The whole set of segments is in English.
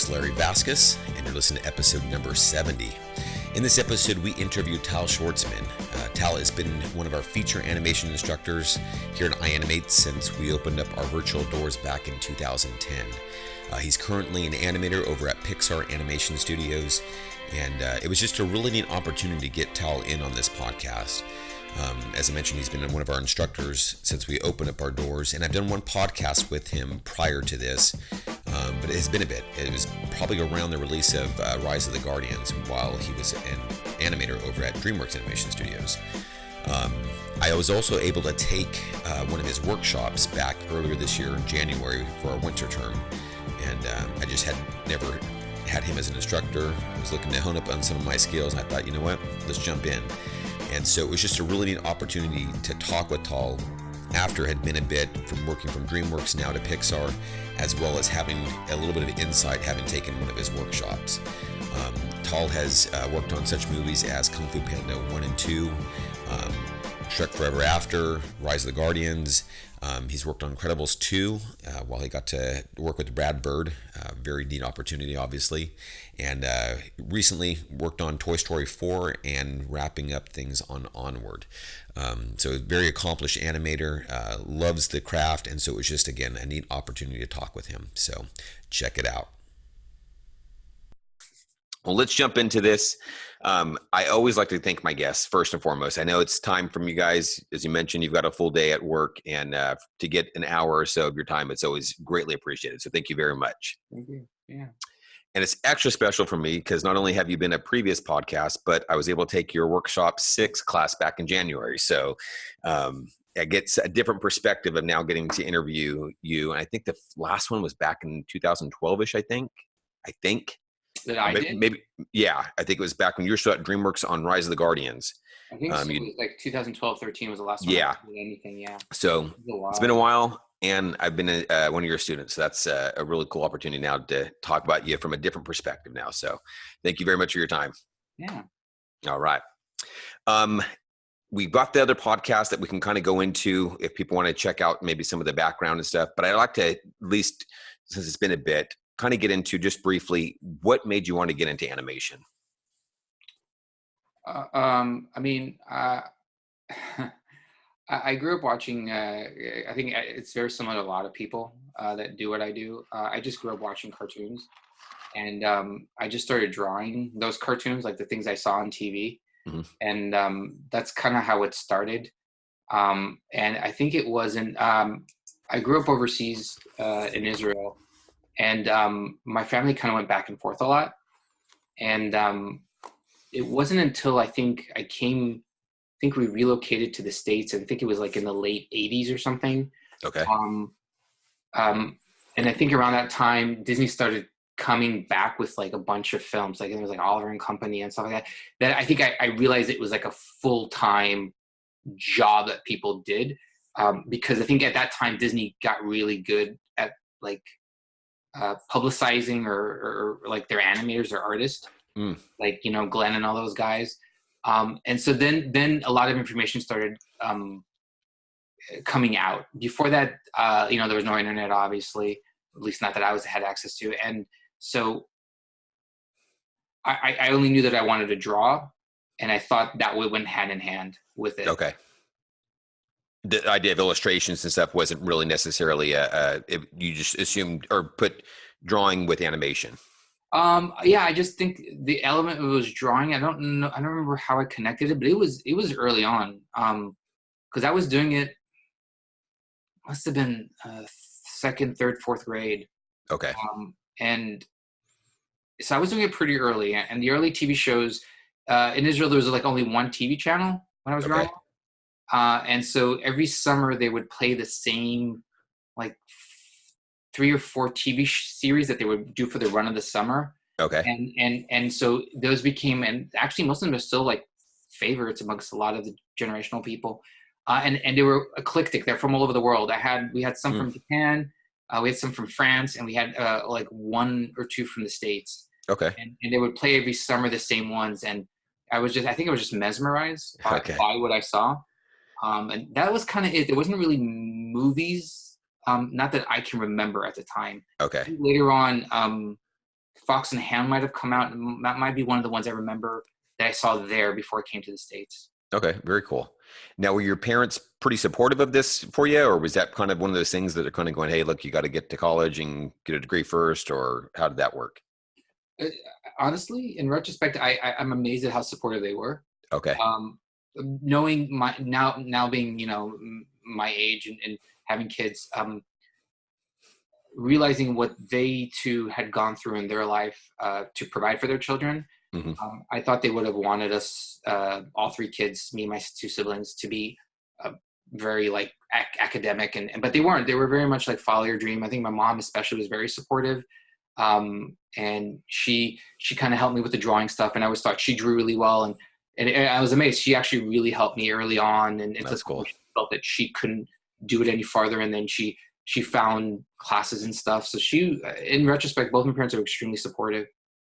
is Larry Vasquez, and you're listening to episode number 70. In this episode, we interview Tal Shwarzman. Tal has been one of our feature animation instructors here at iAnimate since we opened up our virtual doors back in 2010. He's currently an animator over at Pixar Animation Studios, and it was just a really neat opportunity to get Tal in on this podcast. As I mentioned, he's been one of our instructors since we opened up our doors, and I've done one podcast with him prior to this, but it has been a bit. It was probably around the release of Rise of the Guardians while he was an animator over at DreamWorks Animation Studios. I was also able to take one of his workshops back earlier this year in January for our winter term, and I just had never had him as an instructor. I was looking to hone up on some of my skills, and I thought, you know what, let's jump in. And so it was just a really neat opportunity to talk with Tal after it had been a bit from working from DreamWorks now to Pixar, as well as having a little bit of insight having taken one of his workshops. Tal has worked on such movies as Kung Fu Panda 1 and 2, Shrek Forever After, Rise of the Guardians. He's worked on Incredibles 2 while he got to work with Brad Bird. Very neat opportunity, obviously. And recently worked on Toy Story 4 and wrapping up things on Onward. So very accomplished animator, loves the craft. And so it was just, again, a neat opportunity to talk with him. So check it out. Well, let's jump into this. I always like to thank my guests first and foremost. I know it's time from you guys. As you mentioned, you've got a full day at work, and to get an hour or so of your time, it's always greatly appreciated. So thank you very much. Thank you. Yeah. And it's extra special for me because not only have you been a previous podcast, but I was able to take your Workshop 6 class back in January. So it gets a different perspective of now getting to interview you. And I think the last one was back in 2012-ish, I think. That I did? Maybe, yeah. I think it was back when you were still at DreamWorks on Rise of the Guardians. I think it was like 2012-13 was the last one. Yeah. I did anything, yeah. So it's been a while, and I've been one of your students. So that's a really cool opportunity now to talk about you from a different perspective now. So thank you very much for your time. Yeah. All right. We've got the other podcast that we can kind of go into if people want to check out maybe some of the background and stuff. But I'd like to, at least since it's been a bit, kind of get into just briefly what made you want to get into animation. I grew up watching, I think it's very similar to a lot of people that do what I do. I just grew up watching cartoons, and I just started drawing those cartoons, like the things I saw on TV. Mm-hmm. And that's kind of how it started. And I think it wasn't, I grew up overseas in Israel. And my family kind of went back and forth a lot. And it wasn't until I think we relocated to the States, and I think it was like in the late 80s or something. Okay. And I think around that time, Disney started coming back with like a bunch of films, like it was like Oliver and Company and stuff like that. That I think I realized it was like a full-time job that people did, because I think at that time, Disney got really good at like publicizing or like their animators or artists, like, you know, Glenn and all those guys. And so then a lot of information started coming out. Before that, you know, there was no internet, obviously, at least not that I had access to. And so I only knew that I wanted to draw, and I thought that went hand in hand with it. Okay. The idea of illustrations and stuff wasn't really necessarily you just assumed or put drawing with animation. Yeah, I just think the element was drawing. I don't remember how I connected it, but it was early on. Because I was doing it, must have been second, third, fourth grade. Okay. And so I was doing it pretty early, and the early TV shows in Israel, there was like only one TV channel when I was growing up. And so every summer they would play the same like 3 or 4 TV series that they would do for the run of the summer. Okay. And so those became, and actually most of them are still like favorites amongst a lot of the generational people. And they were eclectic. They're from all over the world. We had some from Japan, we had some from France, and we had like 1 or 2 from the States. Okay. And they would play every summer the same ones. And I think I was just mesmerized by what I saw. And that was kind of it. There wasn't really movies, not that I can remember at the time. Okay. Later on, Fox and Hound might have come out, and that might be one of the ones I remember that I saw there before I came to the States. Okay, very cool. Now, were your parents pretty supportive of this for you, or was that kind of one of those things that are kind of going, "Hey, look, you got to get to college and get a degree first," or how did that work? Uh, Honestly, in retrospect, I'm amazed at how supportive they were. Okay. Um, Knowing my now being my age and having kids, realizing what they too had gone through in their life to provide for their children. Hmm. I thought they would have wanted us, all three kids, me and my two siblings, to be very like academic, but they weren't. They were very much like follow your dream. I think my mom especially was very supportive, and she kind of helped me with the drawing stuff. And I always thought she drew really well, and I was amazed. She actually really helped me early on, and to the That's point where cool. she felt that she couldn't do it any farther, and then she found classes and stuff. So in retrospect, both my parents are extremely supportive.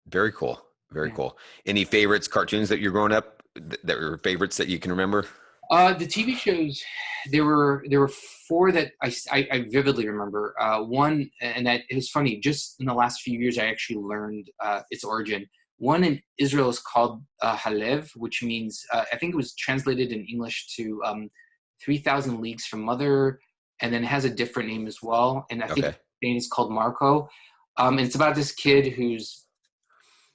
Very cool. Very Yeah. cool. Any favorites cartoons that you're growing up that were favorites that you can remember? The TV shows, there were four that I vividly remember. One, and that it was funny. Just in the last few years, I actually learned its origin. One in Israel is called Halev, which means I think it was translated in English to 3,000 Leagues from Mother, and then it has a different name as well. And I think Okay. the name is called Marco. And it's about this kid whose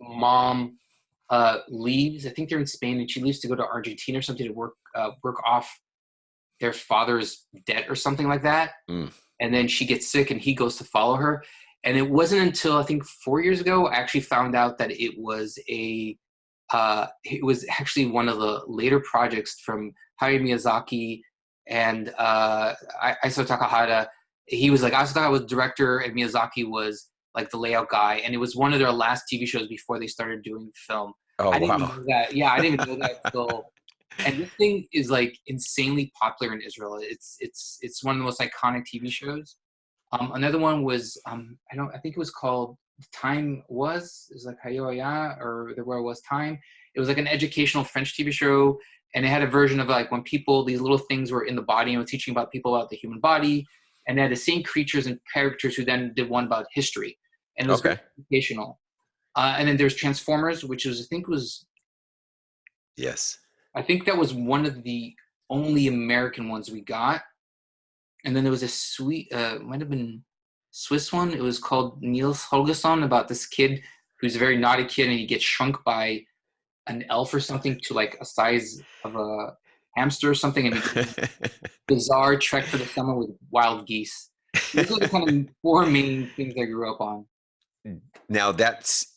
mom leaves. I think they're in Spain, and she leaves to go to Argentina or something to work off their father's debt or something like that. Mm. And then she gets sick, and he goes to follow her. And it wasn't until I think 4 years ago I actually found out that it was actually one of the later projects from Hayao Miyazaki and Isao Takahata. He was like, Isao Takahata was director, and Miyazaki was like the layout guy, and it was one of their last TV shows before they started doing film. Oh, I didn't even wow. know that. Yeah, I didn't even know that till. And this thing is like insanely popular in Israel. It's one of the most iconic TV shows. Another one was I think it was called Time Was. It was like Hayoaya, or There Where Was Time. It was like an educational French TV show, and it had a version of like when these little things were in the body, and it was teaching about people about the human body, and they had the same creatures and characters who then did one about history, and it was very Okay. educational. And then there's Transformers, which Yes. I think that was one of the only American ones we got. And then there was a sweet, might have been Swiss one. It was called Niels Holgersson, about this kid who's a very naughty kid, and he gets shrunk by an elf or something to like a size of a hamster or something, and he goes on a bizarre trek for the summer with wild geese. Those are the kind of four main things I grew up on. Now that's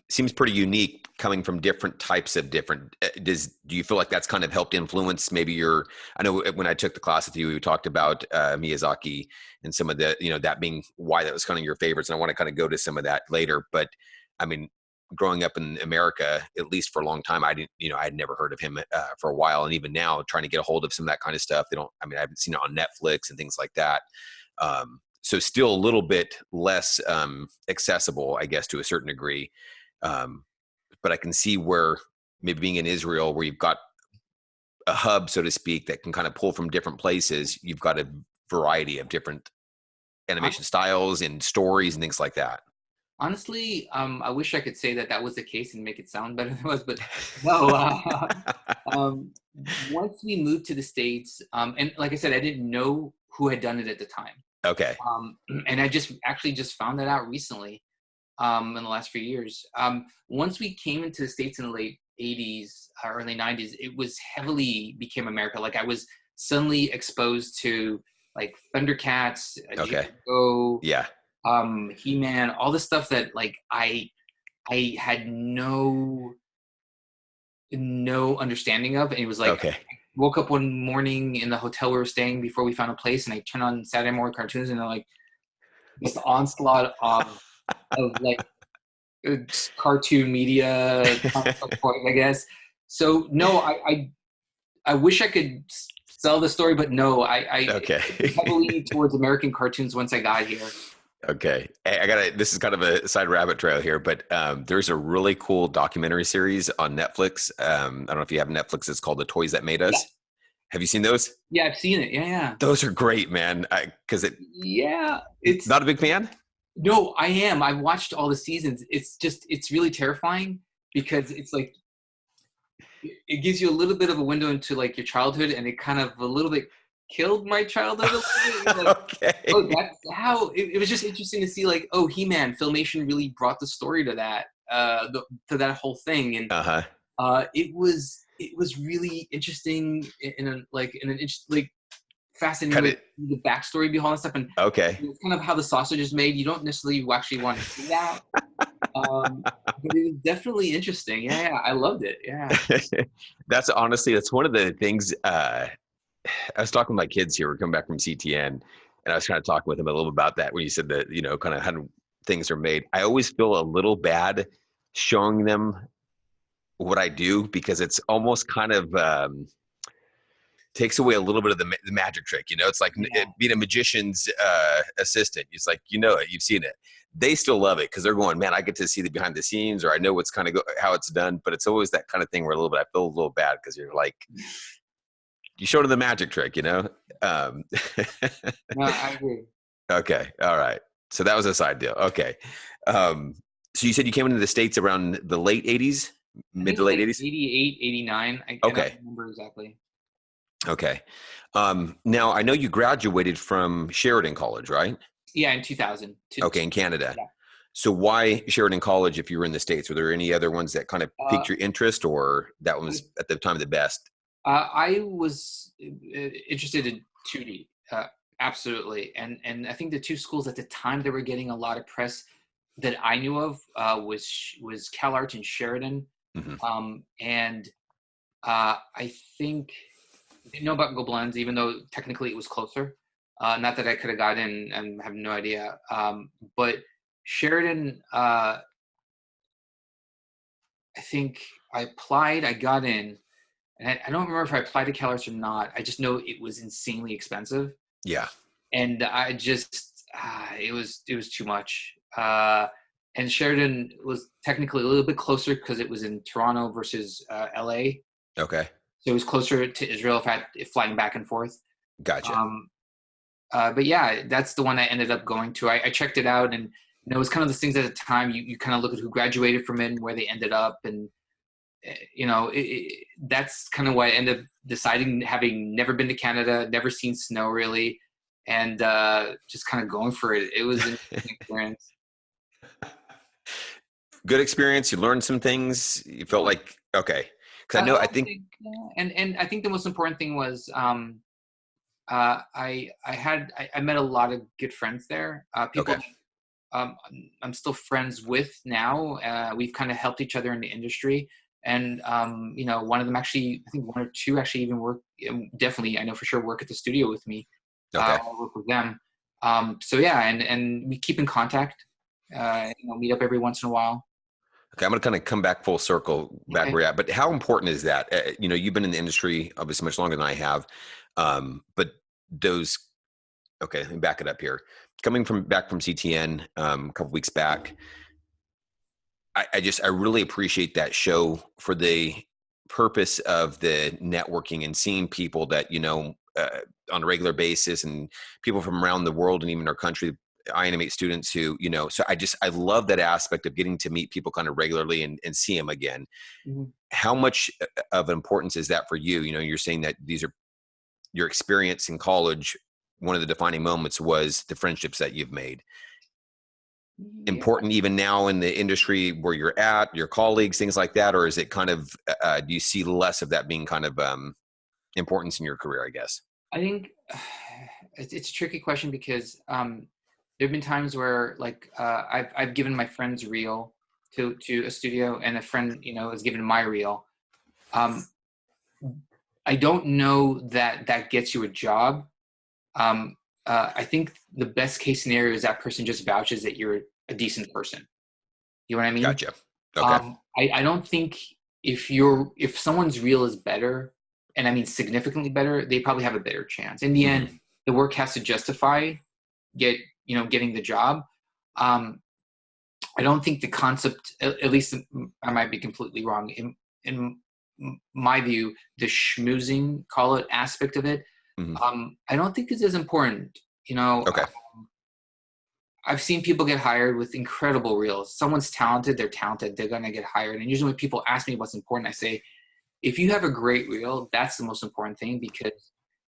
seems pretty unique coming from different types of different. Do you feel like that's kind of helped influence maybe your? I know when I took the class with you, we talked about Miyazaki and some of the that being why that was kind of your favorites, and I want to kind of go to some of that later. But I mean, growing up in America, at least for a long time, I didn't I'd never heard of him for a while, and even now trying to get a hold of some of that kind of stuff. They don't. I mean, I haven't seen it on Netflix and things like that. So still a little bit less accessible, I guess, to a certain degree. But I can see where maybe being in Israel, where you've got a hub, so to speak, that can kind of pull from different places. You've got a variety of different animation styles and stories and things like that. Honestly, I wish I could say that that was the case and make it sound better than it was, but no. Um, Once we moved to the States, and like I said, I didn't know who had done it at the time. Okay. And I just found that out recently, in the last few years. Once we came into the States in the late 80s, early 90s, it was heavily became America. Like I was suddenly exposed to like Thundercats, Okay. G.I. Yeah. He-Man, all the stuff that like I had no understanding of. And it was like Okay. woke up one morning in the hotel we were staying before we found a place, and I turned on Saturday morning cartoons, and they're like this onslaught of like cartoon media, I guess. So no, I wish I could sell the story, but no, I Okay. heavily towards American cartoons once I got here. Okay. Hey, this is kind of a side rabbit trail here, but there's a really cool documentary series on Netflix. I don't know if you have Netflix. It's called The Toys That Made Yeah, Us. Have you seen those? yeah, I've seen it. Yeah, yeah, Those are great, man. Because yeah. not a big fan? No, I am. I've watched all the seasons. It's really terrifying because it's like it gives you a little bit of a window into like your childhood, and it kind of a little bit killed my childhood a little bit. It's like, Okay. oh, that's how it was just interesting to see like, oh, He-Man Filmation really brought the story to that, to that whole thing, and Uh-huh. it was really interesting like fascinating Kind way of. to see the backstory behind all that stuff, and Okay. it's kind of how the sausage is made. You don't necessarily actually want to see that, but it was definitely interesting. Yeah, I loved it. Yeah. That's honestly, that's one of the things. I was talking with my kids here. We're coming back from CTN, and I was kind of talking with them a little bit about that when you said that, kind of how things are made. I always feel a little bad showing them what I do because it's almost kind of takes away a little bit of the magic trick. It's like Yeah. being a magician's assistant. It's like, it, you've seen it. They still love it because they're going, man, I get to see the behind the scenes, or I know what's kind of how it's done. But it's always that kind of thing where a little bit, I feel a little bad because you're like, you showed them the magic trick, Um, No, I agree. okay. All right. So that was a side deal. Okay. So you said you came into the States around the late 80s, I mid think to it's late like 80s? 88, 89. I don't Okay. remember exactly. Okay. Now, I know you graduated from Sheridan College, right? Yeah, in 2000. Okay, in Canada. Yeah. So why Sheridan College if you were in the States? Were there any other ones that kind of Uh, piqued your interest, or that one was at the time the best? I was interested in 2D, absolutely, and I think the two schools at the time that were getting a lot of press that I knew of was CalArts and Sheridan, Hmm. and I think I didn't know about Gobelins, even though technically it was closer. Not that I could have got in, and have no idea. But Sheridan, I think I applied, I got in, and I don't remember if I applied to CalArts or not. I just know it was insanely expensive, Yeah. and I just it was too much. And Sheridan was technically a little bit closer because it was in Toronto versus LA, Okay. so it was closer to Israel if flying back and forth. Gotcha. Um, but yeah, that's the one I ended up going to. I checked it out, and it was kind of the things at the time. You kind of look at who graduated from it and where they ended up, and that's kind of why I ended up deciding, having never been to Canada, never seen snow really, and just kind of going for it. It was an interesting experience. Good experience. You learned some things. You felt Yeah. like, okay. Because I know, I think, Yeah. And I think the most important thing was I met a lot of good friends there. People okay. um, I'm still friends with now. We've kind of helped each other in the industry, and one of them actually, I think one or two actually even work. Definitely, I know for sure work at the studio with me. Okay. I work with them. So yeah, and we keep in contact. Meet up every once in a while. Okay, I'm going to kind of come back full circle back Okay. where you're at. But how important is that? You've been in the industry obviously much longer than I have. But those, okay, let me back it up here. Coming from back from CTN a couple weeks back, I really appreciate that show for the purpose of the networking and seeing people that on a regular basis, and people from around the world and even our country, iAnimate students who so I love that aspect of getting to meet people kind of regularly and see them again. Mhm. How much of importance is that for you? You're saying that these are your experience in college. One of the defining moments was the friendships that you've made. Yeah. Important even now in the industry where you're at, your colleagues, things like that, or is it kind of do you see less of that being kind of importance in your career, I guess? I think it's a tricky question because there have been times where like I've given my friend's reel to a studio, and a friend has given my reel. Um, I don't know that that gets you a job. Um, I think the best case scenario is that person just vouches that you're a decent person. You know what I mean? Gotcha. Okay. I don't think if someone's reel is better, and I mean significantly better, they probably have a better chance. In the Hmm. end, the work has to justify getting the job. Um, I don't think the concept, at least I might be completely wrong. In my view, the schmoozing, call it, aspect of it, Hmm. I don't think it's as important. You know, Okay. I've seen people get hired with incredible reels. Someone's talented, they're talented, they're going to get hired. And usually when people ask me what's important, I say, if you have a great reel, that's the most important thing, because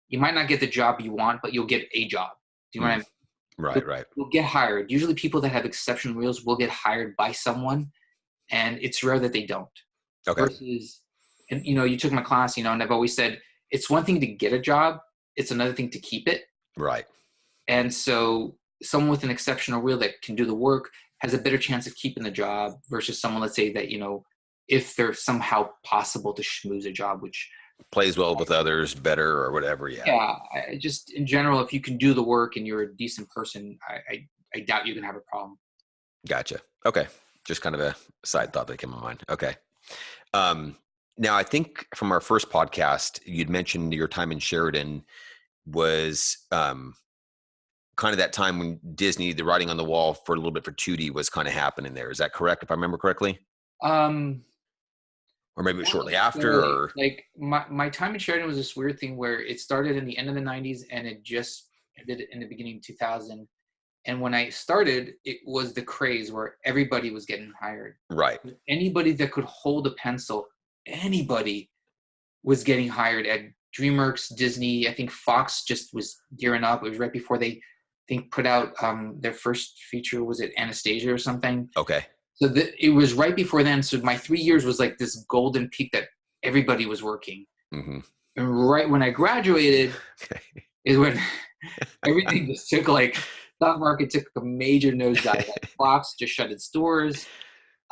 you might not get the job you want, but you'll get a job. Do you know what I mean? Right. You'll get hired. Usually people that have exceptional reels will get hired by someone, and it's rare that they don't. Okay. Versus, and you took my class, and I've always said, it's one thing to get a job, it's another thing to keep it. Right. And so someone with an exceptional reel that can do the work has a better chance of keeping the job versus someone, let's say that, if they're somehow possible to schmooze a job, which plays well with others better or whatever. Yeah. Just in general, if you can do the work and you're a decent person, I doubt you can have a problem. Gotcha. Okay. Just kind of a side thought that came to mind. Okay. Now I think from our first podcast, you'd mentioned your time in Sheridan was, kind of that time when Disney, the writing on the wall for a little bit for 2D was kind of happening there. Is that correct? If I remember correctly? Or maybe shortly after, or like my time in Sheridan was this weird thing where it started in the end of the 90s and it just ended in the beginning of 2000. And when I started, it was the craze where everybody was getting hired. Right. Anybody that could hold a pencil, anybody was getting hired at DreamWorks, Disney. I think Fox just was gearing up. It was right before they put out their first feature. Was it Anastasia or something? Okay. So it was right before then. So my 3 years was like this golden peak that everybody was working. Mm-hmm. And right when I graduated is when everything just took stock market took a major nosedive. Like Fox just shut its doors.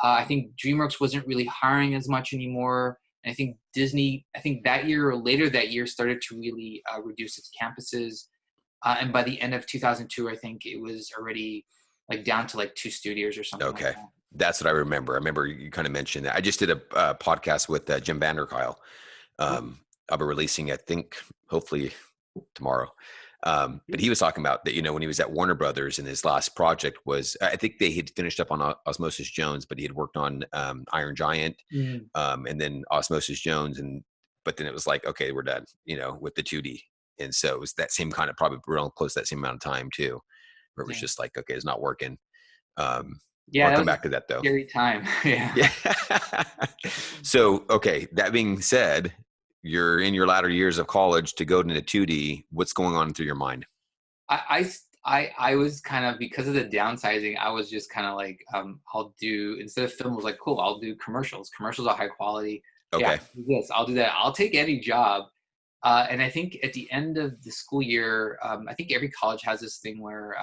I think DreamWorks wasn't really hiring as much anymore. And I think Disney, that year or later that year started to really reduce its campuses. And by the end of 2002, I think it was already down to 2 studios or something. Okay. Like that. That's what I remember. I remember you kind of mentioned that. I just did a podcast with Jim Vanderkyle. I'll be releasing, I think, hopefully tomorrow. But he was talking about that, when he was at Warner Brothers and his last project was, I think they had finished up on Osmosis Jones, but he had worked on Iron Giant and then Osmosis Jones. But then it was like, okay, we're done, with the 2D. And so it was that same kind of, probably real close to that same amount of time too, where it was just like, okay, it's not working. Yeah, I'll come back to that though. Scary time. Yeah. So, okay. That being said, you're in your latter years of college to go into 2D. What's going on through your mind? I was kind of, because of the downsizing, I was just kind of like, I'll do, instead of film, I was like, cool, I'll do commercials. Commercials are high quality. Okay. Yeah, yes, I'll do that. I'll take any job. And I think at the end of the school year, I think every college has this thing where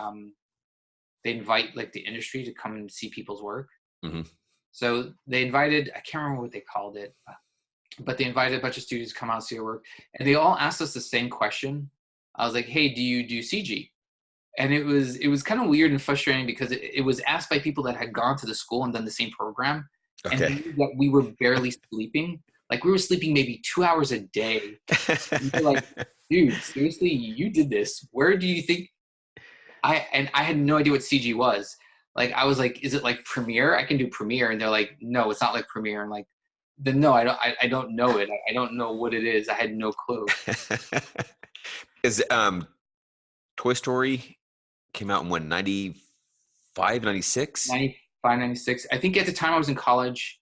they invite the industry to come and see people's work. Mm-hmm. So they invited, I can't remember what they called it, but they invited a bunch of students to come out and see our work. And they all asked us the same question. I was like, hey, do you do CG? And it was kind of weird and frustrating because it was asked by people that had gone to the school and done the same program. Okay. And we knew that we were barely sleeping. We were sleeping maybe 2 hours a day. And we're like, dude, seriously, you did this. Where do you think? I had no idea what CG was. I was like, is it like Premiere? I can do Premiere. And they're like, no, it's not like Premiere. I'm like, then no, I don't know it. I don't know what it is. I had no clue. Is Toy Story came out in when, 95, 96? 95, 96. I think at the time I was in college,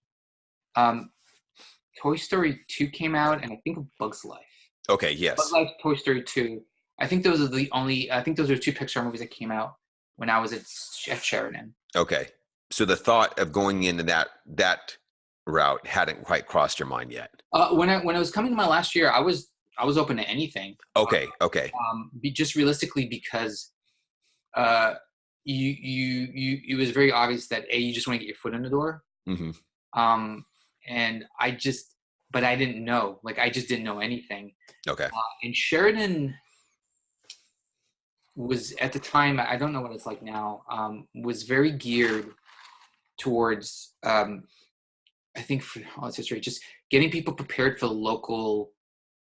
Toy Story 2 came out, and I think Bug's Life. Okay, yes. Bug's Life, Toy Story 2. I think those are the only, I think those are 2 Pixar movies that came out when I was at Sheridan. Okay. So the thought of going into that route hadn't quite crossed your mind yet. When I was coming to my last year, I was open to anything. Okay. Just realistically, because it was very obvious that you just want to get your foot in the door. Mm-hmm. And but I didn't know. I just didn't know anything. Okay. And Sheridan was, at the time, I don't know what it's like now, was very geared towards, I think for all its history, just getting people prepared for the local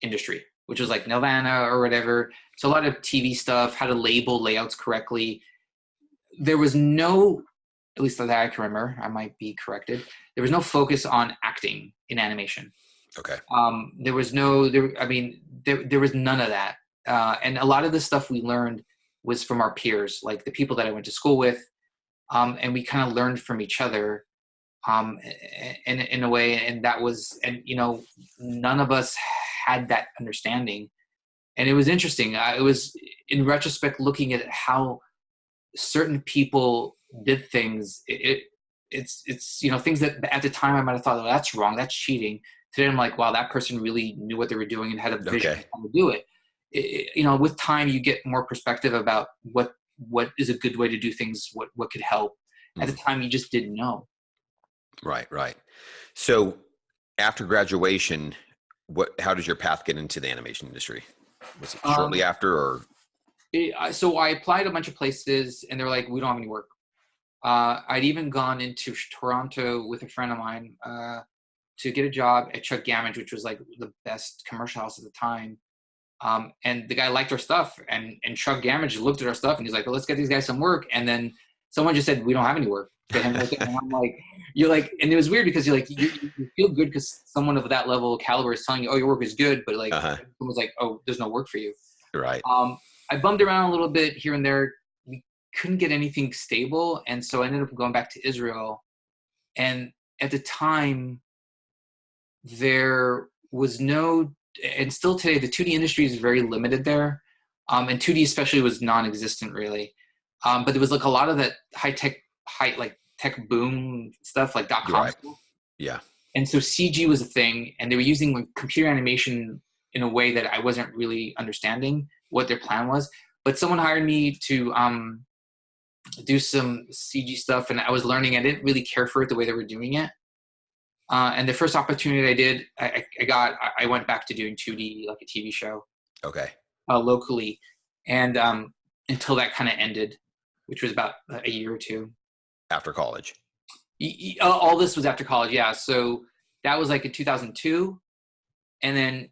industry, which was like Nelvana or whatever. So a lot of TV stuff, how to label layouts correctly. There was no, at least that I can remember, I might be corrected, there was no focus on acting in animation. Okay. There was no, there was none of that. And a lot of the stuff we learned was from our peers, like the people that I went to school with, and we kind of learned from each other, in a way. And that was, and none of us had that understanding. And it was interesting. It was, in retrospect, looking at how certain people did things. It's things that at the time I might have thought, oh, that's wrong, that's cheating. Today I'm like, wow, that person really knew what they were doing and had a vision of how to do it. With time you get more perspective about what is a good way to do things, what could help. At the time you just didn't know. Right. So after graduation, how did your path get into the animation industry? Was it shortly after, or? So I applied a bunch of places and they were like, we don't have any work. I'd even gone into Toronto with a friend of mine to get a job at Chuck Gammage, which was like the best commercial house at the time. And the guy liked our stuff, and Chuck Gammage looked at our stuff and he's like, well, let's get these guys some work. And then someone just said, we don't have any work. And I'm like, and it was weird because you feel good because someone of that level of caliber is telling you, oh, your work is good. But like, someone's like, oh, there's no work for you. Right. I bummed around a little bit here and there. We couldn't get anything stable. And so I ended up going back to Israel. And at the time, there was no, and still today, the 2D industry is very limited there. And 2D especially was non-existent really. But there was like a lot of that tech boom stuff, like .com right. stuff. Yeah. And so CG was a thing, and they were using like computer animation in a way that I wasn't really understanding what their plan was. But someone hired me to do some CG stuff, and I was learning. I didn't really care for it the way they were doing it. And the first opportunity I did, I went back to doing 2D, like a TV show. Okay. Locally, and until that kind of ended, which was about a year or two. After college. All this was after college, yeah. So that was like in 2002, and then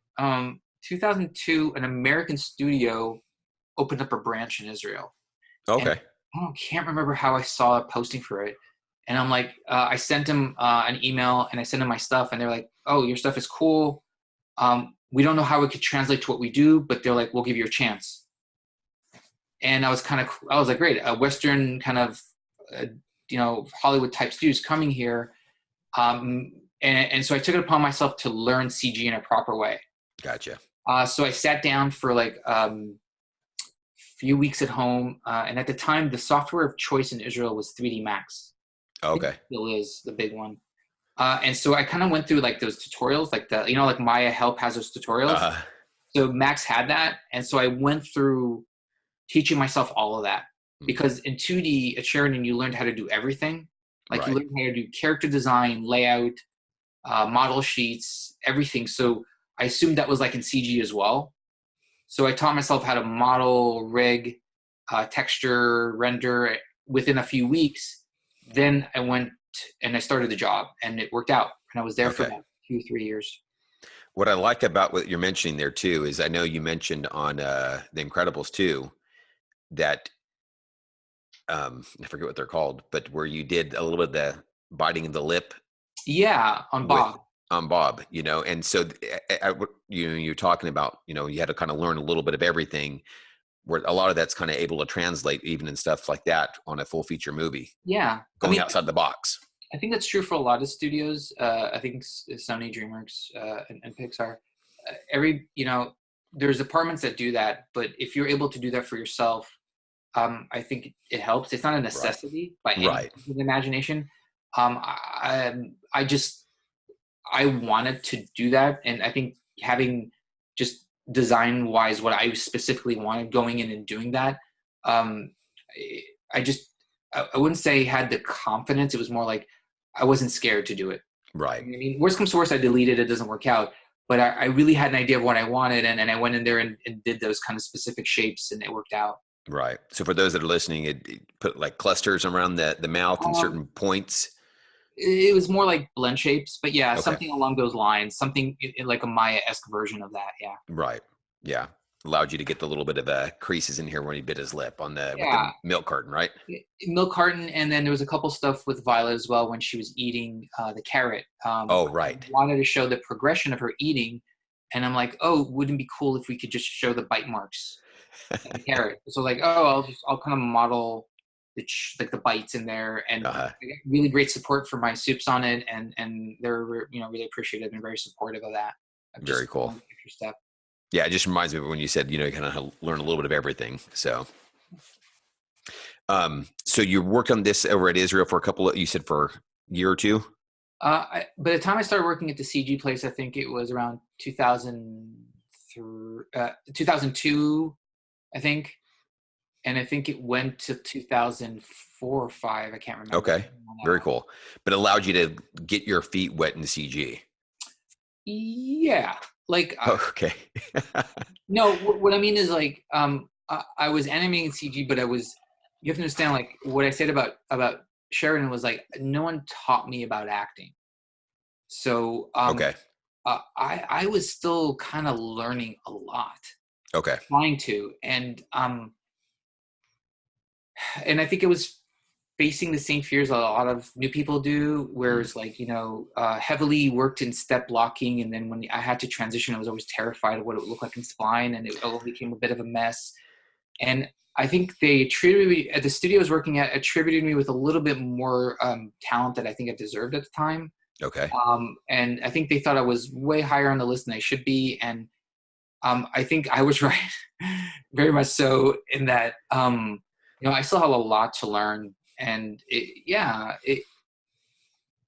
2002, an American studio opened up a branch in Israel. Okay. And I can't remember how I saw a posting for it. And I'm like, I sent them an email and I sent them my stuff, and they're like, oh, your stuff is cool. We don't know how it could translate to what we do, but they're like, we'll give you a chance. And I was like, great, a Western kind of, Hollywood type studios coming here. And so I took it upon myself to learn CG in a proper way. Gotcha. So I sat down for like few weeks at home. And at the time, the software of choice in Israel was 3D Max. Okay. It still is the big one. And so I kind of went through like those tutorials, like like Maya Help has those tutorials. So Max had that. And so I went through teaching myself all of that, because in 2D at Sheridan, you learned how to do everything. Like you learned how to do character design, layout, model sheets, everything. So I assumed that was like in CG as well. So I taught myself how to model, rig, texture, render within a few weeks. Then I went and I started the job, and it worked out. And I was there for about 2-3 years. What I like about what you're mentioning there too is, I know you mentioned on The Incredibles too, that I forget what they're called, but where you did a little bit of the biting of the lip. Yeah, on Bob. And so you're talking about, you had to kind of learn a little bit of everything, where a lot of that's kind of able to translate even in stuff like that on a full feature movie. Yeah. Going outside the box. I think that's true for a lot of studios. I think Sony, DreamWorks, and Pixar. There's departments that do that, but if you're able to do that for yourself, I think it helps. It's not a necessity by any imagination. I wanted to do that, and I think having just design-wise what I specifically wanted, going in and doing that, I wouldn't say had the confidence. It was more like I wasn't scared to do it. Right. I mean, worst comes to worst, I deleted it. It doesn't work out. But I really had an idea of what I wanted, and I went in there and did those kind of specific shapes, and it worked out. Right. So for those that are listening, it put like clusters around the mouth and certain points. It was more like blend shapes, but yeah, something along those lines, something like a Maya-esque version of that. Yeah. Right. Yeah. Allowed you to get the little bit of creases in here when he bit his lip with the milk carton, right? Milk carton, and then there was a couple stuff with Violet as well when she was eating the carrot. Right. I wanted to show the progression of her eating, and I'm like, oh, wouldn't it be cool if we could just show the bite marks of the carrot? So like, I'll kind of model like the bites in there, and I Uh-huh. got really great support from my soups on it, and they're really appreciative and very supportive of that. Of Very just cool. one extra step. Yeah, it just reminds me of when you said, you kind of learn a little bit of everything. So you worked on this over at Israel for you said for a year or two? By the time I started working at the CG place, I think it was around 2003, 2002, I think. And I think it went to 2004 or five. I can't remember. Okay. Very cool. But it allowed you to get your feet wet in CG. Yeah. Like, Okay. no, what I mean is like, I was animating in CG, but you have to understand, like, what I said about Sheridan was like, no one taught me about acting. So, Okay. I was still kind of learning a lot, Okay. trying to, and I think it was facing the same fears a lot of new people do, whereas like, heavily worked in step blocking, and then when I had to transition, I was always terrified of what it would look like in spline, and it all became a bit of a mess. And I think they attributed me at the studio I was working at, attributed me with a little bit more talent that I think I deserved at the time. Okay. And I think they thought I was way higher on the list than I should be. And I think I was right, very much so, in that I still have a lot to learn, and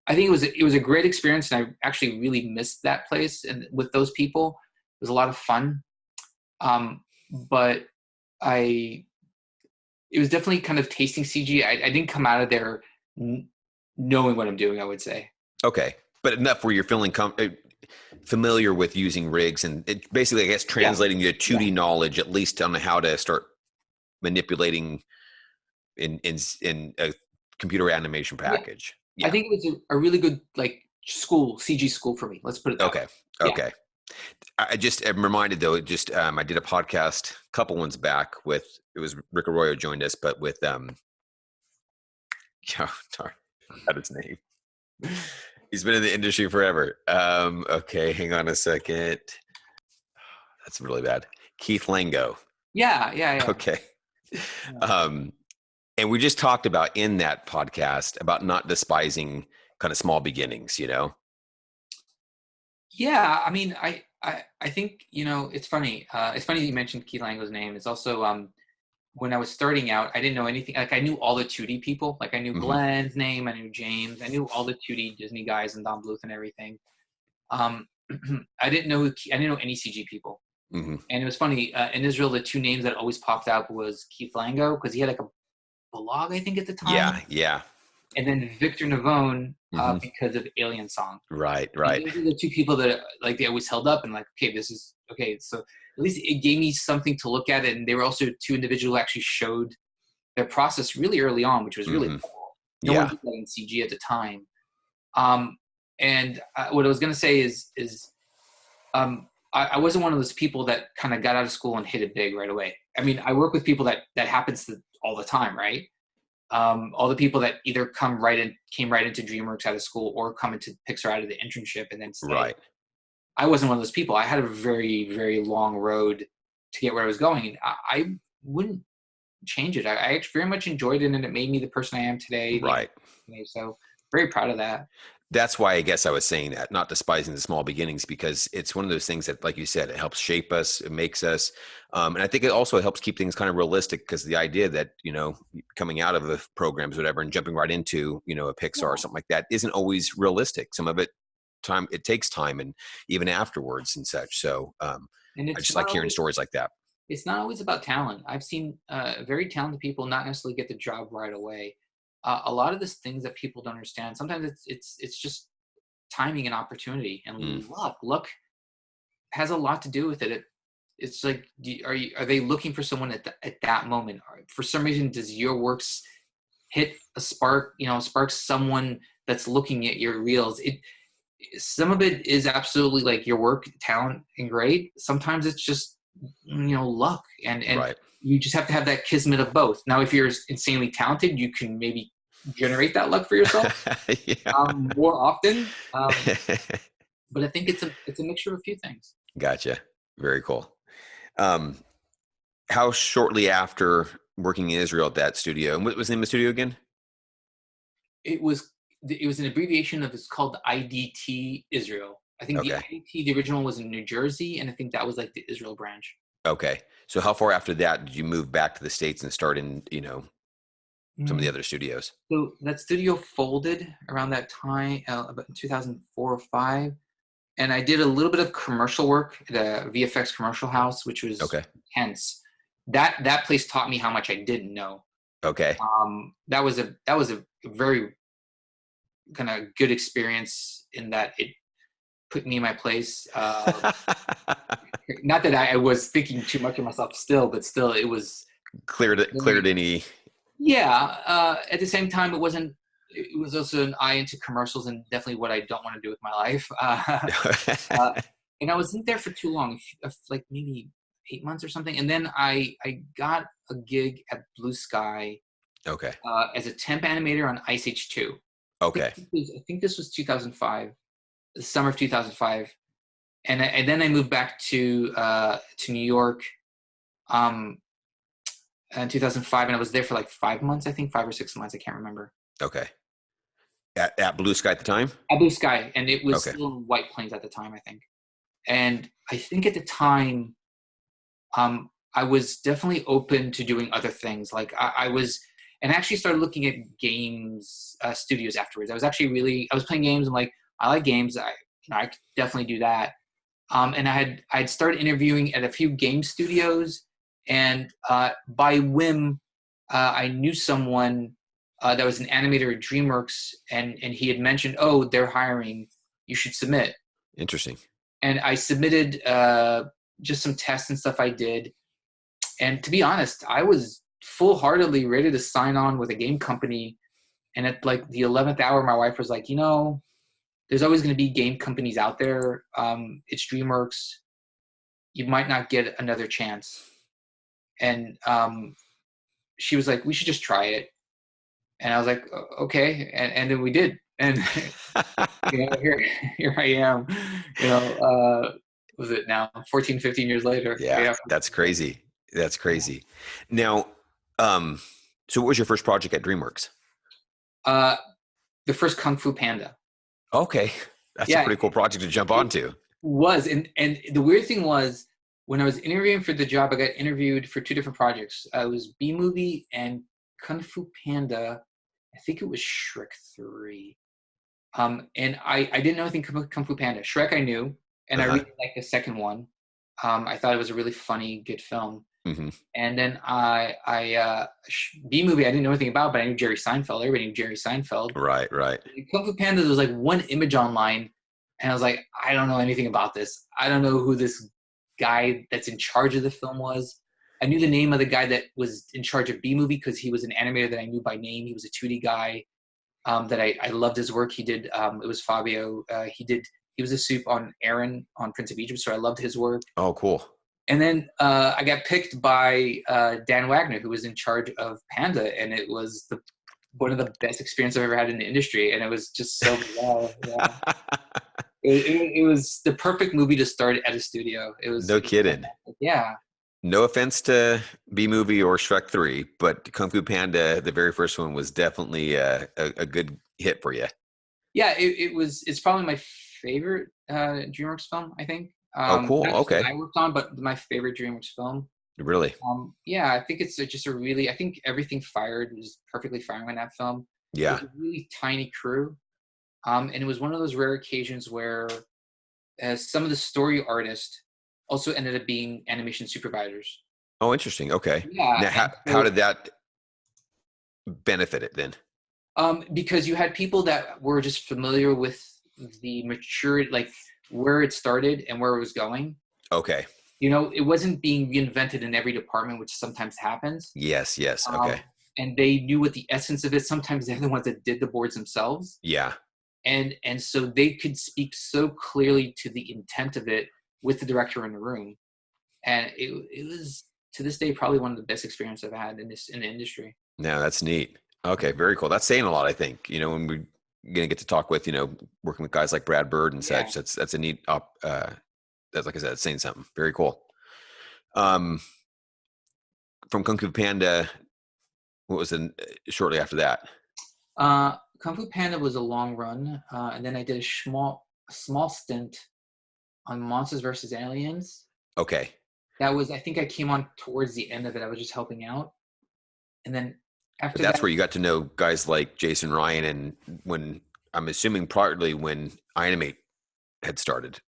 I think it was a great experience, and I actually really missed that place and with those people. It was a lot of fun, but it was definitely kind of tasting CG. I didn't come out of there knowing what I'm doing, I would say. Okay. But enough where you're feeling familiar with using rigs and it basically, I guess, Yeah, translating your 2D yeah, knowledge at least on how to start manipulating in a computer animation yeah. package. I Yeah. think it was a really good like CG school for me. Let's put it that way. Okay. Yeah. Okay. I'm reminded though, I did a podcast a couple ones back with, it was Rick Arroyo joined us, but with, oh, darn, I forgot his name. He's been in the industry forever. Okay. Hang on a second. That's really bad. Keith Lango. Yeah, yeah, yeah. Okay. Yeah. Um, and we just talked about in that podcast about not despising kind of small beginnings, Yeah, I mean, I think, it's funny. It's funny you mentioned Key Lango's name. It's also when I was starting out, I didn't know anything. Like I knew all the 2D people. Like I knew Hmm. Glenn's name, I knew James, I knew all the 2D Disney guys and Don Bluth and everything. Um, I didn't know any CG people. Hmm. And it was funny, in Israel, the two names that always popped out was Keith Lango, because he had like a blog, I think, at the time, Yeah. Yeah. and then Victor Navone, Hmm. because of Alien Song. Right. And Right. those are the two people that like they always held up and like, okay, this is okay. So at least it gave me something to look at, and they were also two individuals who actually showed their process really early on, which was really Hmm. cool. No one Yeah. did that in CG at the time. And what I was going to say is I wasn't one of those people that kind of got out of school and hit it big right away. I mean, I work with people that happens all the time, right? All the people that either came right into DreamWorks out of school or come into Pixar out of the internship and then stay. Right. I wasn't one of those people. I had a very, very long road to get where I was going, and I wouldn't change it. I actually very much enjoyed it, and it made me the person I am today. Right. So very proud of that. That's why I guess I was saying that, not despising the small beginnings, because it's one of those things that, like you said, it helps shape us, it makes us, and I think it also helps keep things kind of realistic, because the idea that, coming out of the programs, or whatever, and jumping right into, a Pixar or something like that isn't always realistic. Some of it, it takes time, and even afterwards and such. So And I just like hearing stories like that. it's not always about talent. I've seen very talented people not necessarily get the job right away. A lot of the things that people don't understand, sometimes it's just timing and opportunity Mm, and luck. Luck has a lot to do with it. It's like, are they looking for someone at that moment? Or for some reason, does your works hit a spark? Spark someone that's looking at your reels. Some of it is absolutely like your work, talent, and great. Sometimes it's just luck, and right. you just have to have that kismet of both. Now, if you're insanely talented, you can maybe generate that luck for yourself Yeah. more often. But I think it's a mixture of a few things. Gotcha. Very cool. Um, how shortly after working in Israel at that studio. And what was the name of the studio again? It was an abbreviation of, it's called IDT Israel. I think the Okay. IDT, the original, was in New Jersey, and I think that was like the Israel branch. Okay. So how far after that did you move back to the States and start in, some of the Mm, other studios? So that studio folded around that time, about 2004 or five, and I did a little bit of commercial work at a VFX commercial house, which was Okay. intense. That place taught me how much I didn't know. Okay. That was a very kind of good experience in that it put me in my place. Not that I was thinking too much of myself still, but still, it was Cleared very, any. yeah. At the same time, it wasn't. It was also an eye into commercials, and definitely what I don't want to do with my life. Uh, and I wasn't there for too long, like maybe 8 months or something. And then I got a gig at Blue Sky Okay. as a temp animator on Ice Age 2. Okay. I think this was 2005, the summer of 2005, and then I moved back to New York um, in 2005, and I was there for like 5 months, I think 5 or 6 months, I can't remember. Okay. At Blue Sky at the time? At Blue Sky, and it was Okay. still in White Plains at the time, I think. And I think at the time, I was definitely open to doing other things. Like I was, and I actually started looking at games studios afterwards. I was playing games. I'm like, I like games. I could definitely do that. And I'd started interviewing at a few game studios, and by whim, I knew someone that was an animator at DreamWorks, and he had mentioned, oh, they're hiring. You should submit. Interesting. And I submitted just some tests and stuff I did. And to be honest, I was full-heartedly ready to sign on with a game company. And at like the 11th hour, my wife was like, there's always going to be game companies out there. It's DreamWorks. You might not get another chance. And she was like, we should just try it. And I was like, okay. And then we did. And here I am, was it now 14, 15 years later? Yeah, Yeah. that's crazy. That's crazy. Now, so what was your first project at DreamWorks? Uh, the first Kung Fu Panda. Okay. That's a Yeah, pretty cool project to jump it onto. was. And the weird thing was, when I was interviewing for the job, I got interviewed for two different projects. It was B Movie and Kung Fu Panda. I think it was Shrek 3. And I didn't know anything Kung Fu Panda. Shrek I knew, and I Uh-huh. really liked the second one. I thought it was a really funny, good film. Hmm. And then B Movie I didn't know anything about, but I knew Jerry Seinfeld. Everybody knew Jerry Seinfeld. Right, right. Kung Fu Panda, there was like one image online, and I was like, I don't know anything about this. I don't know who this guy that's in charge of the film was. I knew the name of the guy that was in charge of B Movie because he was an animator that I knew by name. He was a 2D guy that I loved his work. He did, it was Fabio. He was a soup on Aaron on Prince of Egypt, so I loved his work. Oh, cool. And then I got picked by Dan Wagner, who was in charge of Panda, and it was one of the best experiences I've ever had in the industry, and it was just so bizarre. Yeah. It was the perfect movie to start at a studio. No kidding. Yeah. No offense to B Movie or Shrek 3, but Kung Fu Panda, the very first one, was definitely a good hit for you. Yeah, it's probably my favorite DreamWorks film, I think. Oh, cool. Not just that Okay. I worked on, but my favorite DreamWorks film. Really? Yeah, I think it's just I think everything fired was perfectly firing in that film. It Yeah. was a really tiny crew. And it was one of those rare occasions where some of the story artists also ended up being animation supervisors. Oh, interesting. Okay. Yeah, Now, and how so did that benefit it then? because you had people that were just familiar with the mature, like where it started and where it was going. Okay. It wasn't being reinvented in every department, which sometimes happens. Yes. Yes. Um, Okay. and they knew what the essence of it. Sometimes they're the ones that did the boards themselves. Yeah. And so they could speak so clearly to the intent of it with the director in the room, and it was, to this day, probably one of the best experiences I've had in the industry. No, that's neat. Okay. Very cool. That's saying a lot, I think. When we're going to get to talk with, working with guys like Brad Bird and Yeah. such, that's a neat, that's, like I said, it's saying something very cool. From Kung Fu Panda What was shortly after that? Kung Fu Panda was a long run, and then I did a small stint on Monsters versus Aliens. Okay. That was, I think, I came on towards the end of it. I was just helping out, and then But after that's that, where you got to know guys like Jason Ryan, and when I'm assuming partly when iAnimate had started.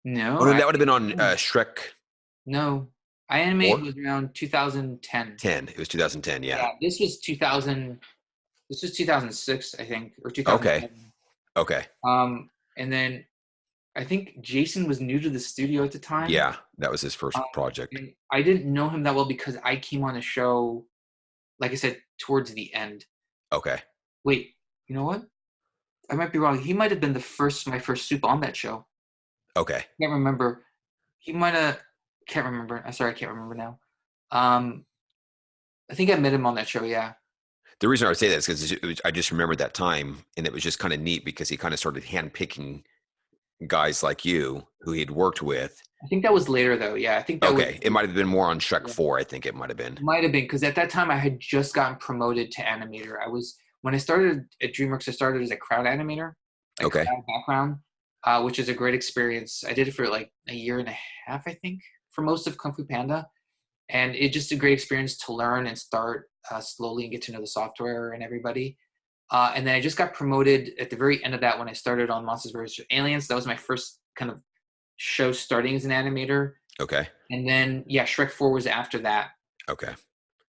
Oh no, no, that would have been on Shrek no, I animated 4? was around 2010. 10. It was 2010. Yeah. Yeah, this was 2000. This was 2006, I think, or Okay. 2007. Okay. And then I think Jason was new to the studio at the time. Yeah, that was his first Um, project. and I didn't know him that well because I came on the show, like I said, towards the end. Okay. Wait, you know what? I might be wrong. He might have been my first soup on that show. Okay. Can't remember. He might have. Can't remember. I'm sorry, I can't remember now. Um, I think I met him on that show. Yeah. The reason I would say that is because I just remembered that time, and it was just kind of neat because he kind of started handpicking guys like you who he had worked with. I think that was later though. Yeah, I think that was. Okay, it might have been more on Shrek Yeah. 4. I think it might have been. Might have been because at that time I had just gotten promoted to animator. I was when I started at DreamWorks. I started as a crowd animator, like Okay. crowd background, which is a great experience. I did it for like a year and a half, I think, for most of Kung Fu Panda, and it's just a great experience to learn and start slowly and get to know the software and everybody. And then I just got promoted at the very end of that when I started on Monsters vs. Aliens. That was my first kind of show starting as an animator. Okay. And then yeah, Shrek 4 was after that. Okay.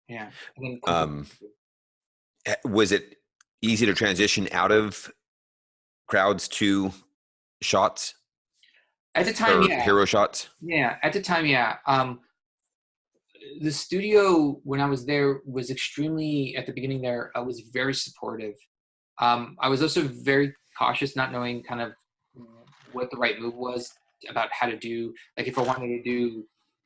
Yeah. And then Um, was it easy to transition out of crowds to shots at the time, or yeah. hero shots? Yeah, at the time, yeah. The studio when I was there was extremely at the beginning there. I was very supportive. I was also very cautious, not knowing kind of what the right move was about how to do, like if I wanted to do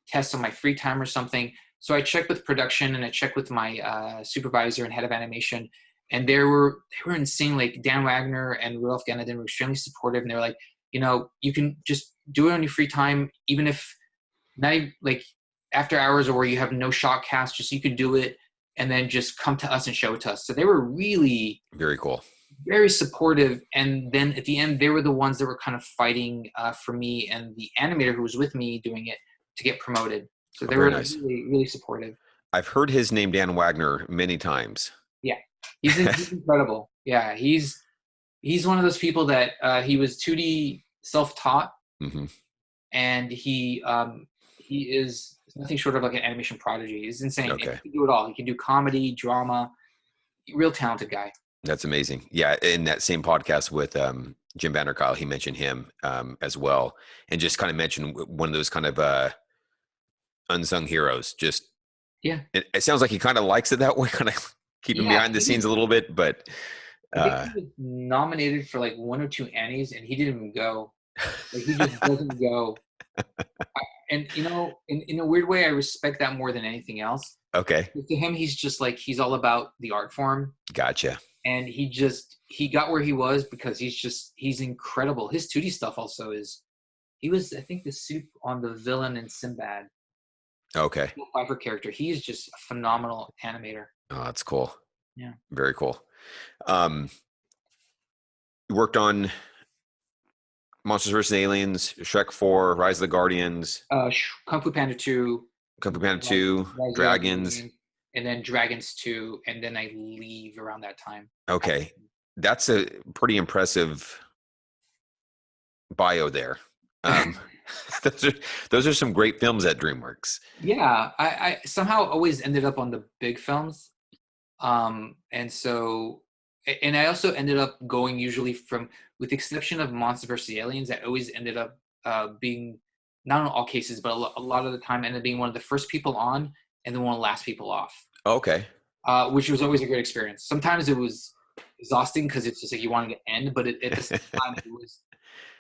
tests on my free time or something. So I checked with production and I checked with my supervisor and head of animation, and they were insane. Like Dan Wagner and Rudolph Ganadin were extremely supportive, and they were like, you can just do it on your free time, even if not even, like after hours or where you have no shot cast, just you can do it and then just come to us and show it to us. So they were really Very cool. very supportive. And then at the end, they were the ones that were kind of fighting for me and the animator who was with me doing it to get promoted. So they Very were nice. really, really supportive. I've heard his name, Dan Wagner, many times. Yeah, he's incredible. Yeah, he's one of those people that he was 2D self-taught, Mm-hmm. and he is nothing short of like an animation prodigy. He's insane. Okay. He can do it all. He can do comedy, drama. Real talented guy. That's amazing. Yeah, in that same podcast with Jim Vanderkyle, he mentioned him as well, and just kind of mentioned one of those kind of unsung heroes. Just Yeah. it sounds like he kind of likes it that way, kind of keeping behind the scenes a little bit. But I think he was nominated for like 1 or 2 Annies, and he didn't even go. Like he just doesn't go. And in a weird way, I respect that more than anything else. Okay, To him, he's just like he's all about the art form, gotcha. and he got where he was because he's incredible. His 2D stuff also is. He was, I think, the soup on the villain in Sinbad. Okay, Pfeiffer character. He is just a phenomenal animator. oh, that's cool. Yeah. Very cool. You worked on Monsters vs. Aliens, Shrek 4, Rise of the Guardians, Kung Fu Panda 2, Kung Fu Panda 2, Rise of the Dragons. Guardians, and then Dragons 2, and then I leave around that time. Okay, that's a pretty impressive bio there. Those are some great films at DreamWorks. Yeah, I somehow always ended up on the big films, and so and I also ended up going usually from, with the exception of Monsters vs. Aliens, I always ended up being, not in all cases, but a lot of the time, ended up being one of the first people on and then one of the last people off. Okay. Which was always a great experience. Sometimes it was exhausting because it's just like you wanted to end, but at the same time,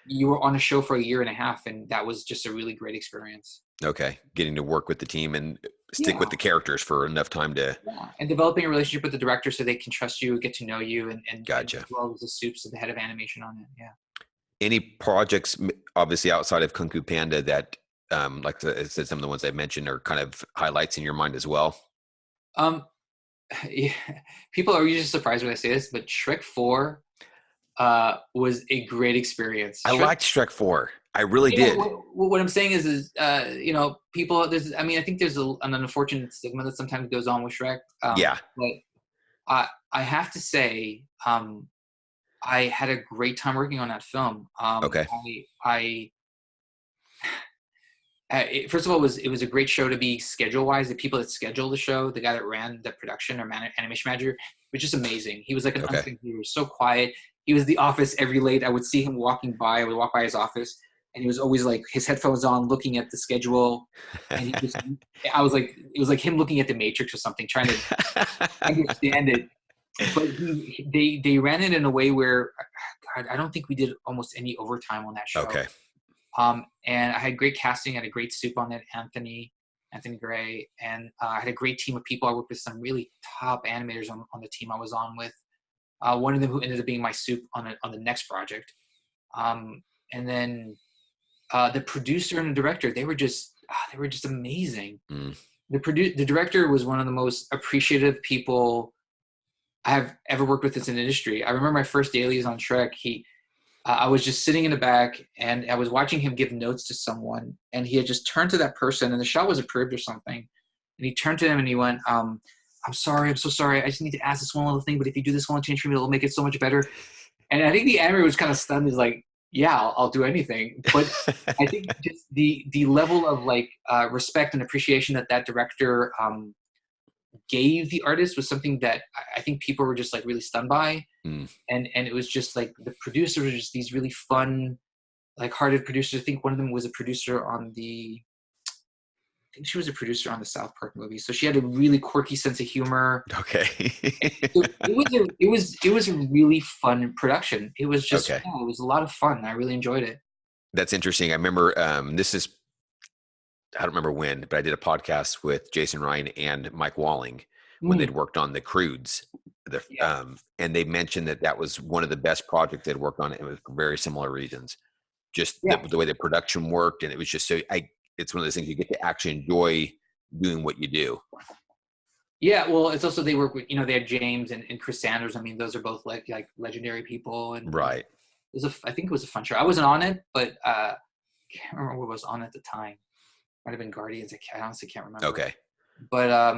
you were on a show for a year and a half, and that was just a really great experience. Okay, getting to work with the team and stick with the characters for enough time to. Yeah, and developing a relationship with the director so they can trust you, get to know you, and Gotcha. as well as the soups and the head of animation on it. Yeah. Any projects, obviously outside of Kung Fu Panda, that, like I said, some of the ones I mentioned are kind of highlights in your mind as well? Yeah, people are usually surprised when I say this, but Shrek 4 was a great experience. I Shrek, liked Shrek 4. I really yeah, did. what I'm saying is you know, people, I mean, I think there's an unfortunate stigma that sometimes goes on with Shrek. Yeah. But I have to say, I had a great time working on that film. Okay. First of all, it was a great show to be schedule wise. The people that scheduled the show, the guy that ran the production or animation manager, was just amazing. He was like an Okay. unsung hero, so quiet. He was at the office every late. I would see him walking by. I would walk by his office, and he was always like his headphones on, looking at the schedule. And he just, I was like, it was like him looking at the Matrix or something, trying to understand it. But they ran it in a way where, God, I don't think we did almost any overtime on that show. Okay. And I had great casting. I had a great soup on it, Anthony Gray, and I had a great team of people. I worked with some really top animators on the team I was on with. One of them who ended up being my soup on the next project. And then the producer and the director, they were just amazing. Mm. The director was one of the most appreciative people I have ever worked with as an industry. I remember my first dailies on Shrek. I was just sitting in the back, and I was watching him give notes to someone, and he had just turned to that person, and the shot was approved or something, and he turned to him and he went, "I'm sorry, I'm so sorry. I just need to ask this one little thing, but if you do this one change for me, it'll make it so much better." And I think the animator was kind of stunned. He's like, "Yeah, I'll do anything." But I think just the level of like respect and appreciation that director gave the artist was something that I think people were just like really stunned by. Mm. And it was just like the producers were just these really fun, like hearted producers. I think one of them was a producer on I think she was a producer on the South Park movie. So she had a really quirky sense of humor. Okay. So it was a really fun production. It was just Okay. fun. It was a lot of fun. I really enjoyed it. That's interesting. I remember I don't remember when, but I did a podcast with Jason Ryan and Mike Walling when they'd worked on the Croods. Yeah. And they mentioned that was one of the best projects they'd worked on. It was for very similar reasons. Just Yeah. the way the production worked. And it was just it's one of those things you get to actually enjoy doing what you do. Yeah, well, it's also they work with, they have James and Chris Sanders. I mean, those are both like legendary people, and Right. I think it was a fun show. I wasn't on it, but can't remember what was on at the time. Might have been Guardians. I honestly can't remember. Okay. But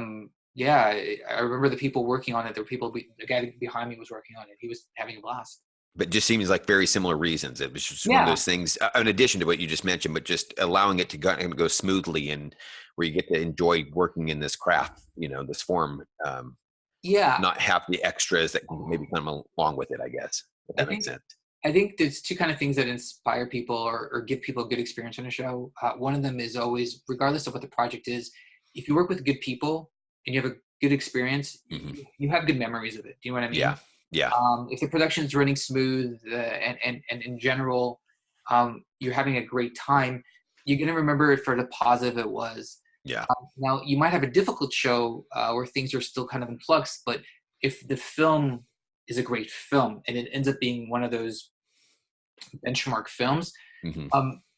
yeah, I remember the people working on it. There were people. The guy behind me was working on it. He was having a blast. But just seems like very similar reasons. It was just one of those things, in addition to what you just mentioned, but just allowing it to go smoothly, and where you get to enjoy working in this craft, this form. Not have the extras that can maybe come along with it, I guess. If that makes sense. I think there's two kind of things that inspire people or give people a good experience on a show. One of them is always, regardless of what the project is, if you work with good people and you have a good experience, you have good memories of it. Do you know what I mean? Yeah. Yeah. If the production is running smooth and in general, you're having a great time, you're going to remember it for the positive it was. Yeah. Now, you might have a difficult show where things are still kind of in flux, but if the film is a great film and it ends up being one of those benchmark films,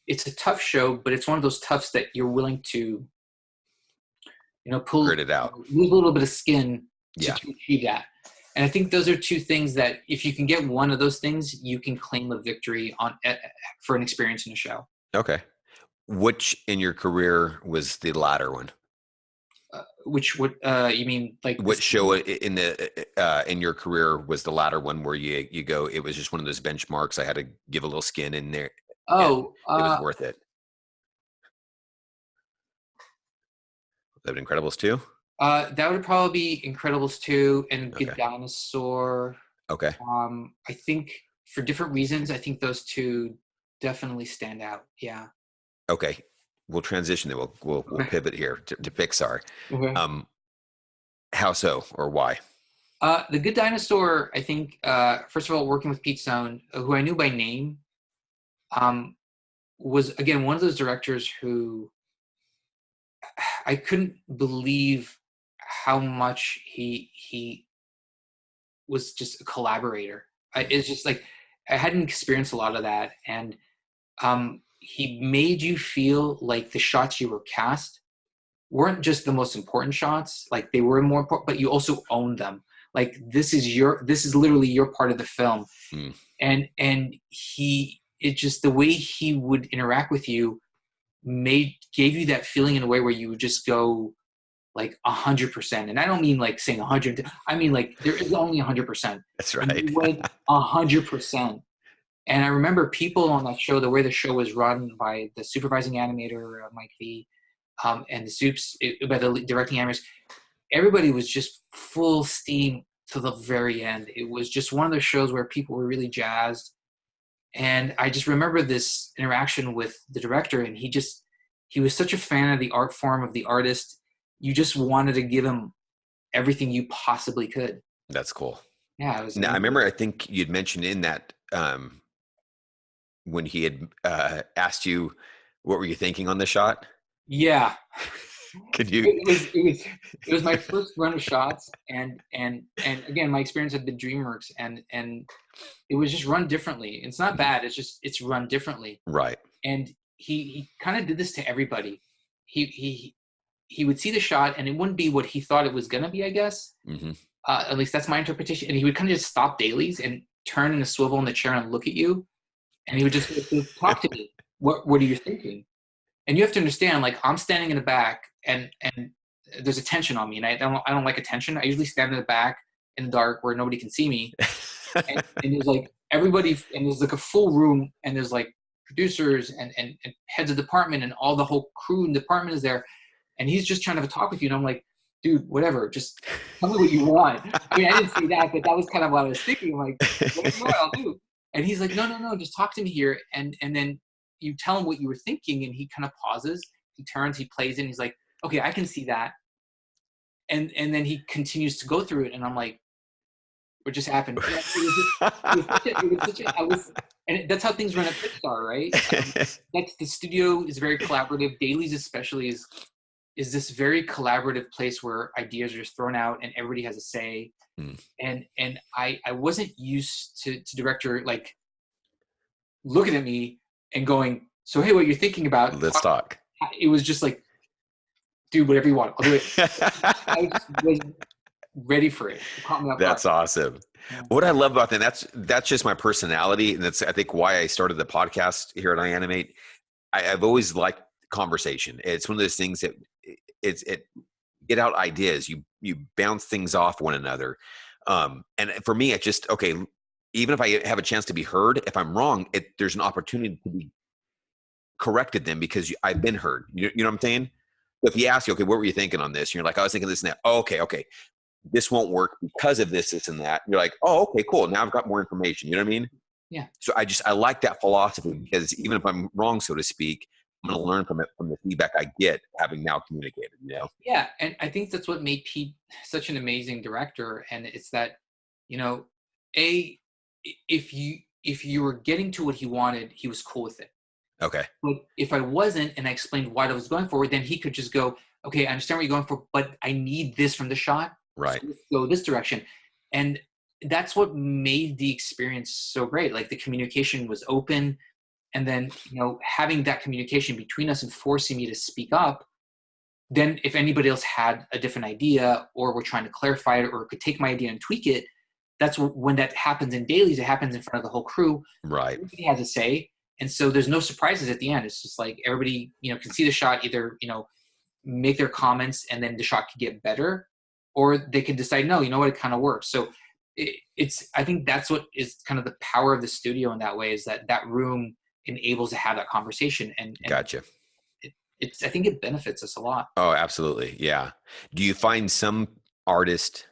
it's a tough show, but it's one of those toughs that you're willing to, Grit it out, lose a little bit of skin to Yeah. achieve that. And I think those are two things that if you can get one of those things, you can claim a victory for an experience in a show. Okay. Which in your career was the latter one? What you mean, like what show in your career was the latter one where you go, it was just one of those benchmarks, I had to give a little skin in there, it was worth it? That Incredibles 2? That would probably be Incredibles 2 and Good Dinosaur. Okay. I think for different reasons, I think those two definitely stand out. Yeah. Okay. We'll transition then. We'll pivot here to Pixar. Okay. How so, or why? The Good Dinosaur, I think, first of all, working with Pete Zone, who I knew by name, was, again, one of those directors who I couldn't believe how much he was just a collaborator. It's just like, I hadn't experienced a lot of that. And he made you feel like the shots you were cast weren't just the most important shots. Like they were more important, but you also owned them. Like this is literally your part of the film. Mm. And it just, the way he would interact with you gave you that feeling in a way where you would just go like 100%. And I don't mean like saying 100. I mean like there is only 100%. That's And right. you went 100%. And I remember people on that show, the way the show was run by the supervising animator, Mike V, and the soups by the directing animators, everybody was just full steam to the very end. It was just one of those shows where people were really jazzed. And I just remember this interaction with the director, and he was such a fan of the art form, of the artist. You just wanted to give him everything you possibly could. That's cool. Yeah, it was Now, I amazing. remember, I think you'd mentioned in that when he had asked you, what were you thinking on the shot? Yeah. Could you? It was my first run of shots, and again, my experience at the DreamWorks, and it was just run differently. It's not bad. It's run differently. Right. And he kind of did this to everybody. He would see the shot, and it wouldn't be what he thought it was gonna be, I guess. Mm-hmm. At least that's my interpretation. And he would kind of just stop Dailies and turn in a swivel in the chair and look at you, and he would just talk to me. What are you thinking? And you have to understand, like, I'm standing in the back, and there's attention on me, and I don't like attention. I usually stand in the back in the dark where nobody can see me, and there's like everybody, and there's like a full room, and there's like producers and heads of department, and all the whole crew and department is there, and he's just trying to talk with you, and I'm like, dude, whatever, just tell me what you want. I mean, I didn't say that, but that was kind of what I was thinking. I'm like, whatever you want, I'll do. And he's like, no, just talk to me here, and then you tell him what you were thinking, and he kind of pauses, he turns, he plays it, and he's like, okay, I can see that. And then he continues to go through it, and I'm like, what just happened? And that's how things run at Pixar, right? That's, the studio is very collaborative. Dailies especially is this very collaborative place where ideas are just thrown out and everybody has a say. And I wasn't used to director like looking at me and going, so hey, what you're thinking about? Let's talk. It was just like, dude, whatever you want, I'll do it. I just was ready for it. It caught me off guard. That's awesome. Yeah. What I love about that, that's just my personality, and that's, I think, why I started the podcast here at iAnimate. I've always liked conversation. It's one of those things that it get out ideas. You bounce things off one another. And for me, it's just, okay, even if I have a chance to be heard, if I'm wrong, there's an opportunity to be corrected then because I've been heard. You know what I'm saying? If he asks you, okay, what were you thinking on this? And you're like, I was thinking this and that. Oh, okay. This won't work because of this and that. And you're like, oh, okay, cool. Now I've got more information. You know what I mean? Yeah. So I like that philosophy because even if I'm wrong, so to speak, I'm going to learn from it, from the feedback I get having now communicated, you know? Yeah. And I think that's what made Pete such an amazing director. And it's that, if you were getting to what he wanted, he was cool with it. Okay. But if I wasn't, and I explained what I was going for, then he could just go, okay, I understand what you're going for, but I need this from the shot. Right. So let's go this direction. And that's what made the experience so great. Like the communication was open. And then, having that communication between us and forcing me to speak up, then if anybody else had a different idea or were trying to clarify it or could take my idea and tweak it, that's when that happens in Dailies. It happens in front of the whole crew. Right. Everybody has a say. And so there's no surprises at the end. It's just like everybody, can see the shot, either, make their comments and then the shot could get better, or they could decide, no, you know what, it kind of works. So I think that's what is kind of the power of the studio in that way, is that room enables to have that conversation. And gotcha. I think it benefits us a lot. Oh, absolutely. Yeah. Do you find some artists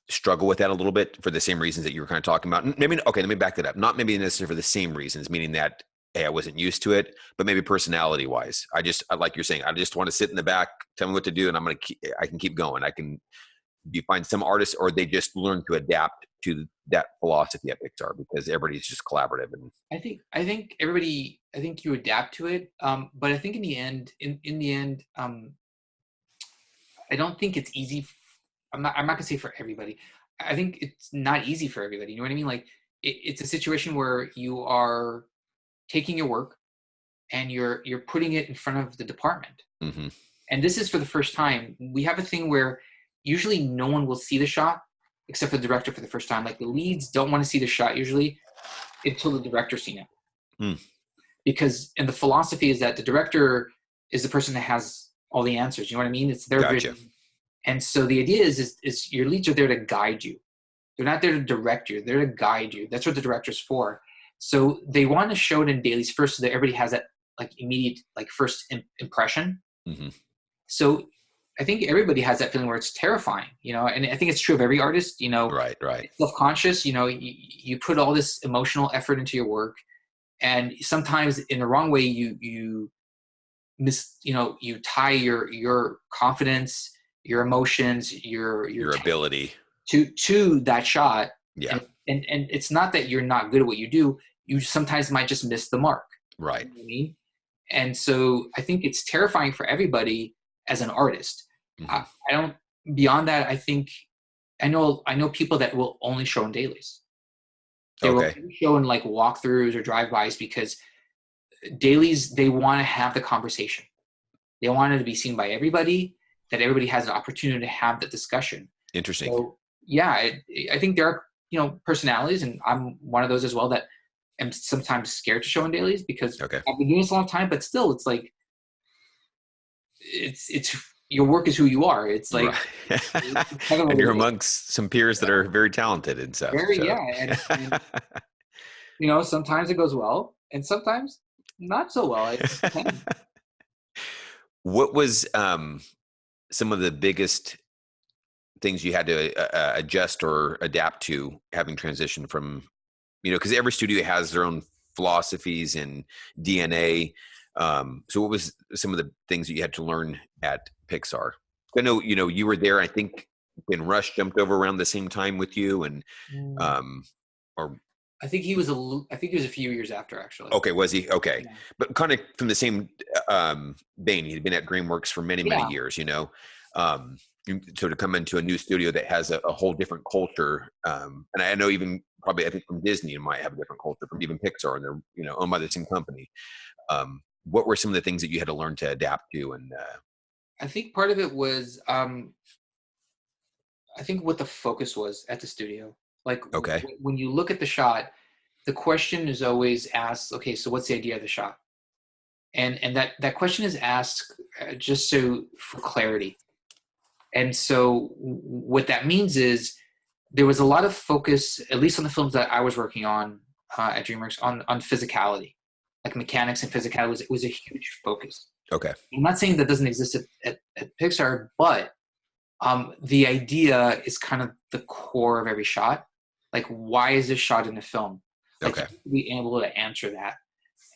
struggle with that a little bit for the same reasons that you were kind of talking about? Maybe, okay, let me back that up. Not maybe necessarily for the same reasons, meaning that, hey, I wasn't used to it, but maybe personality wise, like you're saying, I just want to sit in the back, tell me what to do, and I can keep going. Do you find some artists, or they just learn to adapt to that philosophy at Pixar because everybody's just collaborative? And I think everybody, you adapt to it. But I think in the end, I don't think it's easy. I'm not gonna say for everybody. I think it's not easy for everybody. You know what I mean? Like it's a situation where you are taking your work and you're putting it in front of the department. mm-hmm. And this is for the first time. We have a thing where usually no one will see the shot except for the director for the first time. Like the leads don't want to see the shot usually until the director's seen it. Hmm. Because, and the philosophy is that the director is the person that has all the answers. You know what I mean? It's their Gotcha. vision. And so the idea is your leads are there to guide you. They're not there to direct you. They're to guide you. That's what the director's for. So they want to show it in dailies first so that everybody has that like immediate, like first impression. Mm-hmm. So I think everybody has that feeling where it's terrifying, you know, and I think it's true of every artist, you know, Right. self-conscious, you know, you put all this emotional effort into your work, and sometimes in the wrong way, you you tie your confidence, your emotions, your ability to that shot. Yeah. And it's not that you're not good at what you do. You sometimes might just miss the mark. Right. You know what I mean? And so I think it's terrifying for everybody as an artist. Mm-hmm. I don't, beyond that, I think, I know people that will only show in dailies. They will show in like walkthroughs or drive-bys because dailies, they want to have the conversation. They want it to be seen by everybody, that everybody has an opportunity to have that discussion. Interesting. So yeah, I think there are, you know, personalities, and I'm one of those as well, that am sometimes scared to show in dailies because I've been doing this a long time, but still it's like, it's your work is who you are. It's like, and you're amongst some peers that are very talented and stuff. And you know, sometimes it goes well and sometimes not so well. What was some of the biggest things you had to adjust or adapt to having transitioned from, you know, because every studio has their own philosophies and DNA. So what was some of the things that you had to learn at Pixar? I know, you know, you were there, I think Ben Rush jumped over around the same time with you, and or I think he was a few years after, actually. Okay, was he? Okay. Yeah. But kind of from the same vein, he'd been at DreamWorks for many years, you know. So to come into a new studio that has a whole different culture, and I know even probably I think from Disney it might have a different culture from even Pixar, and they're, you know, owned by the same company. What were some of the things that you had to learn to adapt to? And I think part of it was I think what the focus was at the studio. Like when you look at the shot, the question is always asked, okay, so what's the idea of the shot? And that question is asked just so for clarity. And so what that means is there was a lot of focus, at least on the films that I was working on at DreamWorks, on physicality, like mechanics and physicality was a huge focus. Okay. I'm not saying that doesn't exist at Pixar, but the idea is kind of the core of every shot. Like, why is this shot in the film? Like, to be able to answer that.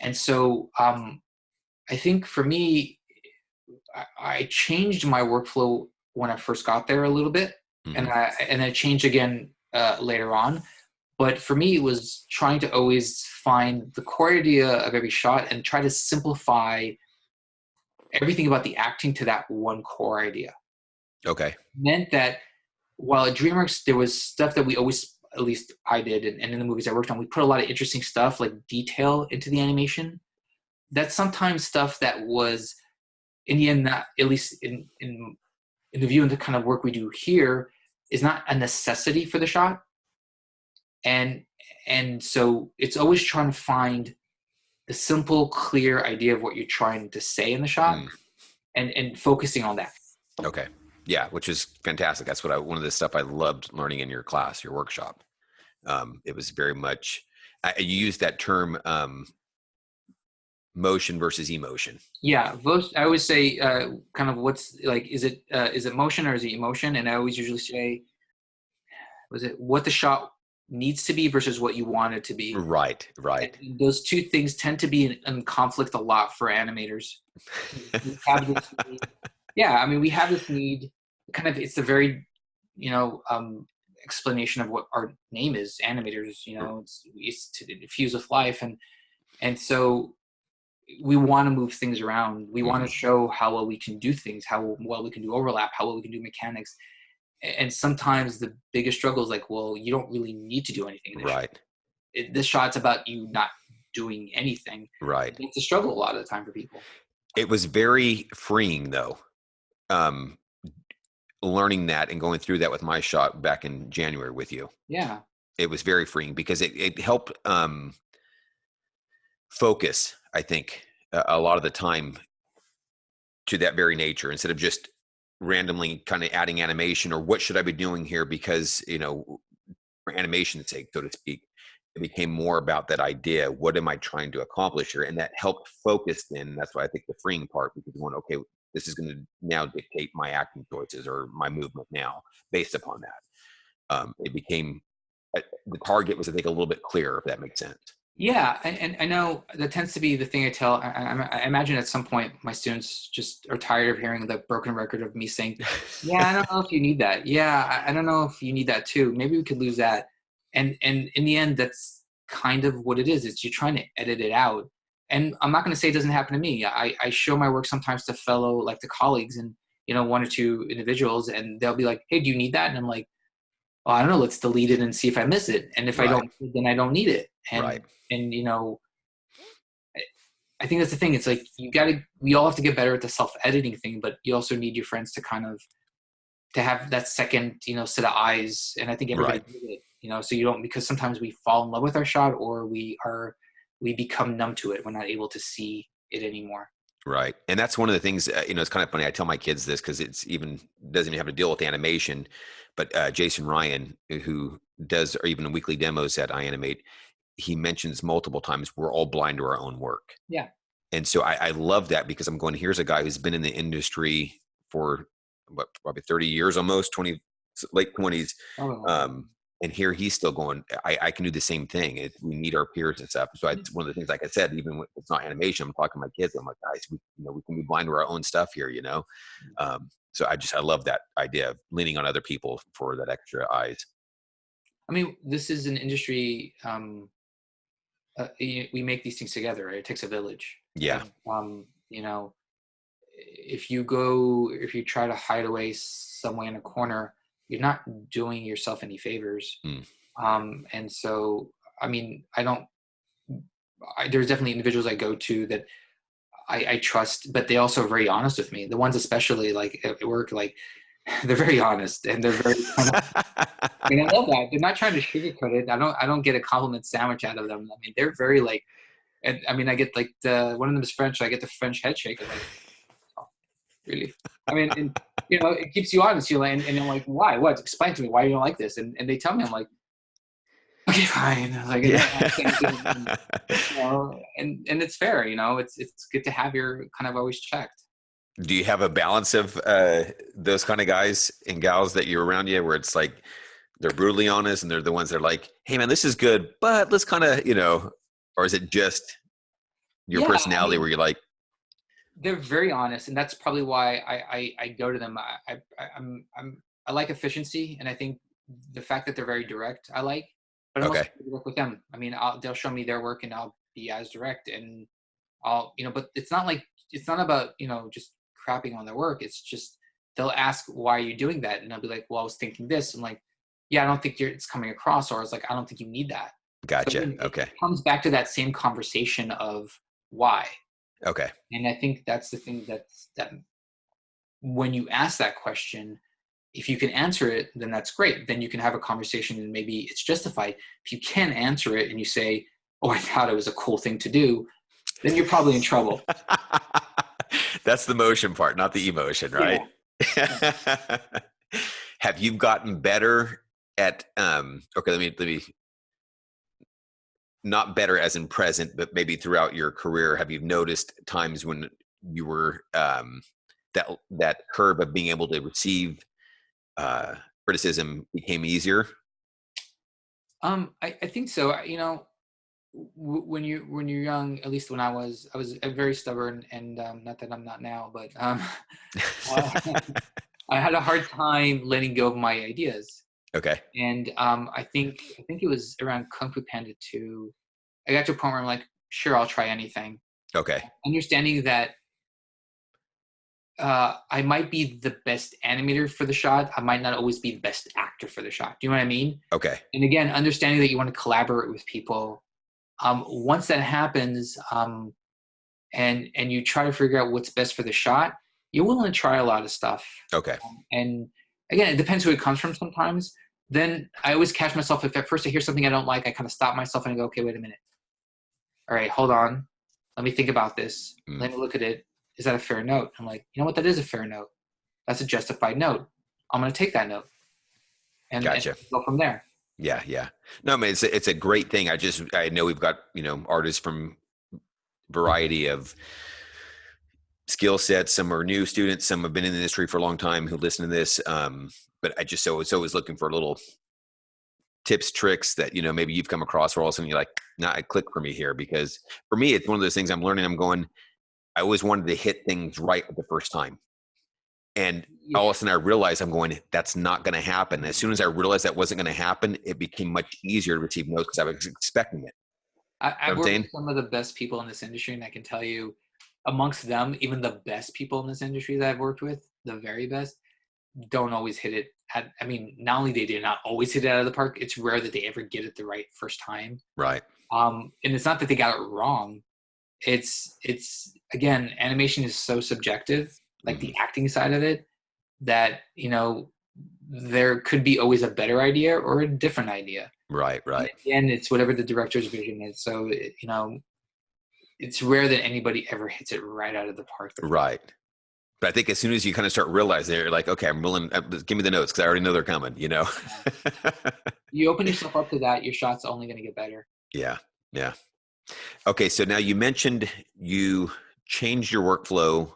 And so I think for me, I changed my workflow when I first got there a little bit, and I changed again later on. But for me, it was trying to always find the core idea of every shot and try to simplify everything about the acting to that one core idea. Okay. Meant that while at DreamWorks, there was stuff that we always, at least I did, and in the movies I worked on, we put a lot of interesting stuff like detail into the animation. That's sometimes stuff that was, in the end, not, at least in the view and the kind of work we do here, is not a necessity for the shot. And so it's always trying to find the simple, clear idea of what you're trying to say in the shot and focusing on that. Okay. Yeah, which is fantastic. That's what one of the stuff I loved learning in your class, your workshop. It was very much, you used that term, motion versus emotion. Yeah. I always say kind of what's like, is it motion or is it emotion? And I always usually say, was it what the shot needs to be versus what you want it to be? Right. And those two things tend to be in conflict a lot for animators. We have this need, I mean, we have this need, kind of, it's a very, you know, explanation of what our name is, animators, you know, it's to fuse with life. And so we want to move things around. We want to show how well we can do things, how well we can do overlap, how well we can do mechanics. And sometimes the biggest struggle is like, well, you don't really need to do anything in this shot. This shot's about you not doing anything. Right. It's a struggle a lot of the time for people. It was very freeing, though. um, learning that and going through that with my shot back in January with you. Yeah. It was very freeing because it helped focus, I think, a lot of the time to that very nature instead of just randomly kind of adding animation or what should I be doing here because, for animation's sake, so to speak. It became more about that idea. What am I trying to accomplish here? And that helped focus then. That's why I think the freeing part, because you want, okay, this is going to now dictate my acting choices or my movement now based upon that. It became, the target was, I think, a little bit clearer, if that makes sense. Yeah, and I know that tends to be the thing I tell. I imagine at some point my students just are tired of hearing the broken record of me saying, "Yeah, I don't know if you need that. Yeah, I don't know if you need that too. Maybe we could lose that." And in the end, that's kind of what it is. It's you're trying to edit it out. And I'm not going to say it doesn't happen to me. I show my work sometimes to fellow like to colleagues and one or two individuals, and they'll be like, "Hey, do you need that?" And I'm like, "Oh, I don't know. Let's delete it and see if I miss it. And if I Right. don't, then I don't need it." Right. And I think that's the thing. It's like we all have to get better at the self-editing thing, but you also need your friends to kind of to have that second, set of eyes. And I think everybody Right. needs it, so you don't, because sometimes we fall in love with our shot or we become numb to it. We're not able to see it anymore. Right. And that's one of the things, it's kind of funny. I tell my kids this because doesn't even have to deal with animation, but Jason Ryan, who does, or even weekly demos at iAnimate, he mentions multiple times, we're all blind to our own work. Yeah. And so I love that because I'm going, here's a guy who's been in the industry for probably 30 years, almost 20, late 20s. Oh, And here he's still going, I can do the same thing. We need our peers and stuff. So it's one of the things, like I said, even when it's not animation, I'm talking to my kids. I'm like, guys, we can be blind to our own stuff here. So I love that idea of leaning on other people for that extra eyes. I mean, this is an industry. We make these things together, right? It takes a village. Yeah. And, if you try to hide away some way in a corner, you're not doing yourself any favors. Mm. And so, I mean, there's definitely individuals I go to that I trust, but they also are very honest with me. The ones, especially like at work, like they're very honest and they're very, and I love that. They're not trying to sugarcoat it. I don't get a compliment sandwich out of them. I mean, they're very like, and I mean, I get like one of them is French. So I get the French head shake. I'm like, oh, really? I mean, and it keeps you honest. And I'm like, why? What? Explain to me why you don't like this. And they tell me, I'm like, okay, fine. Like, Yeah. and it's fair. It's good to have your kind of always checked. Do you have a balance of those kind of guys and gals that you're around you where it's like they're brutally honest and they're the ones that are like, hey man, this is good, but let's kind of, or is it just your Yeah, personality where you're like, they're very honest, and that's probably why I go to them. I like efficiency, and I think the fact that they're very direct, I like. But I'm also okay, direct with them. I mean, they'll show me their work, and I'll be as direct, and But it's not about just crapping on their work. It's just they'll ask, "Why are you doing that?" And I'll be like, "Well, I was thinking this." I'm like, "Yeah, I don't think it's coming across," or I was like, "I don't think you need that." So gotcha. again, it Okay. comes back to that same conversation of why. Okay. And I think that's the thing that when you ask that question, if you can answer it, then that's great. Then you can have a conversation and maybe it's justified. If you can't answer it and you say, "Oh, I thought it was a cool thing to do," then you're probably in trouble. That's the motion part, not the emotion, right? Yeah. Yeah. Have you gotten better at okay, let me not better as in present, but maybe throughout your career, have you noticed times when you were that curve of being able to receive criticism became easier? I think so. When you're young, at least when I was very stubborn, and not that I'm not now, but uh, I had a hard time letting go of my ideas. Okay. And I think it was around Kung Fu Panda 2. I got to a point where I'm like, sure, I'll try anything. Okay. Understanding that I might be the best animator for the shot. I might not always be the best actor for the shot. Do you know what I mean? Okay. And again, understanding that you want to collaborate with people. Once that happens, and you try to figure out what's best for the shot, you're willing to try a lot of stuff. Okay. And again, it depends who it comes from sometimes. Then I always catch myself, if at first I hear something I don't like, I kind of stop myself and I go, okay, wait a minute. All right, hold on. Let me think about this. Let me look at it. Is that a fair note? I'm like, you know what? That is a fair note. That's a justified note. I'm going to take that note and Gotcha. go from there. Yeah. Yeah. No, I mean, it's a great thing. I know we've got, artists from variety of skill sets. Some are new students, some have been in the industry for a long time who listen to this. But I just always looking for little tips, tricks that, maybe you've come across where all of a sudden you're like, nah, it clicked for me here. Because for me, it's one of those things I'm learning. I always wanted to hit things right the first time. And all of a sudden I realized I'm going, that's not going to happen. As soon as I realized that wasn't going to happen, it became much easier to receive notes because I was expecting it. I've worked with some of the best people in this industry, and I can tell you, amongst them, even the best people in this industry that I've worked with, the very best, don't always hit it. Not only they did not always hit it out of the park, it's rare that they ever get it the right first time. Right. And it's not that they got it wrong. It's again, animation is so subjective, like the acting side of it, that there could be always a better idea or a different idea. Right. And it's whatever the director's vision is. So it's rare that anybody ever hits it right out of the park. Right. But I think as soon as you kind of start realizing, you're like, okay, I'm willing. Give me the notes because I already know they're coming. You open yourself up to that, your shot's only going to get better. Yeah. Yeah. Okay. So now you mentioned you changed your workflow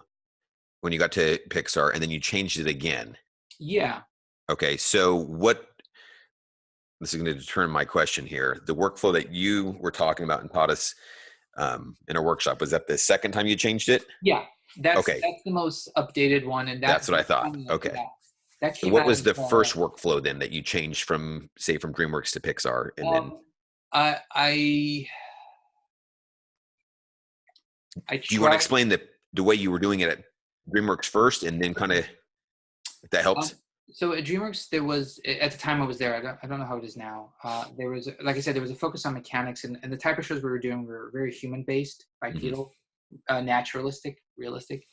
when you got to Pixar, and then you changed it again. Yeah. Okay. So this is going to determine my question here. The workflow that you were talking about and taught us in our workshop, was that the second time you changed it? Yeah. That's okay. That's the most updated one. And that's what I thought. Okay. Yeah. So what was the first workflow then that you changed from DreamWorks to Pixar? And then do you want to explain the way you were doing it at DreamWorks first, and then kind of, if that helps? So at DreamWorks, there was, at the time I was there, I don't know how it is now. There was, like I said, there was a focus on mechanics, and the type of shows we were doing were very human-based, bipedal, naturalistic, realistic.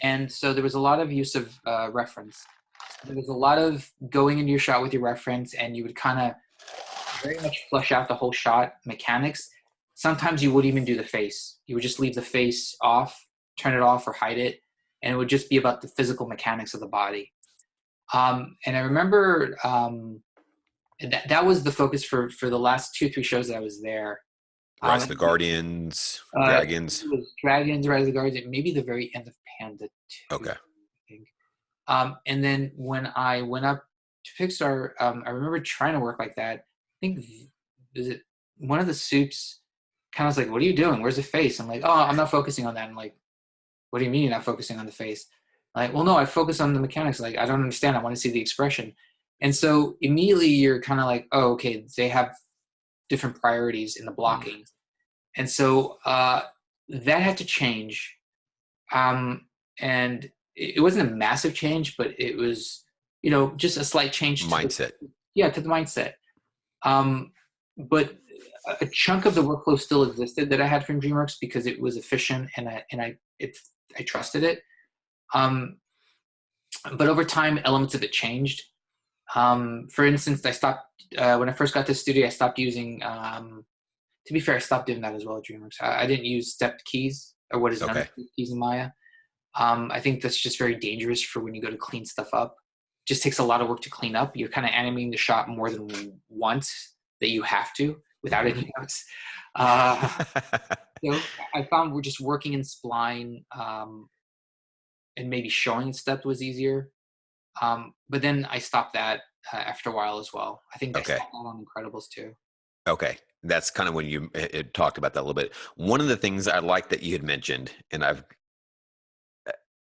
And so there was a lot of use of reference. There was a lot of going into your shot with your reference, and you would kind of very much flesh out the whole shot mechanics. Sometimes you wouldn't even do the face. You would just leave the face off, turn it off, or hide it, and it would just be about the physical mechanics of the body. And I remember that was the focus for the last 2-3 shows that I was there. Rise of the Guardians, Dragons. It was Dragons, Rise of the Guardians, maybe the very end of Panda 2. Okay. I think. And then when I went up to Pixar, I remember trying to work like that. I think one of the suits kind of was like, "What are you doing? Where's the face?" I'm like, "Oh, I'm not focusing on that." I'm like, "What do you mean you're not focusing on the face?" Like, well, no, I focus on the mechanics. Like, I don't understand. I want to see the expression. And so immediately you're kind of like, oh, okay, they have different priorities in the blocking. And so that had to change. And it wasn't a massive change, but it was, just a slight change. Mindset. To the mindset. But a chunk of the workflow still existed that I had from DreamWorks because it was efficient and I trusted it. But over time, elements of it changed. For instance, I stopped, when I first got to the studio, I stopped using, to be fair, I stopped doing that as well at DreamWorks. I didn't use stepped keys, or what is known as keys in Maya. I think that's just very dangerous for when you go to clean stuff up. It just takes a lot of work to clean up. You're kind of animating the shot more than once that you have to without any notes. So I found we're just working in spline, and maybe showing it stepped was easier. But then I stopped that after a while as well. I think I stopped that on Incredibles too. Okay. That's kind of when you talked about that a little bit. One of the things I like that you had mentioned, and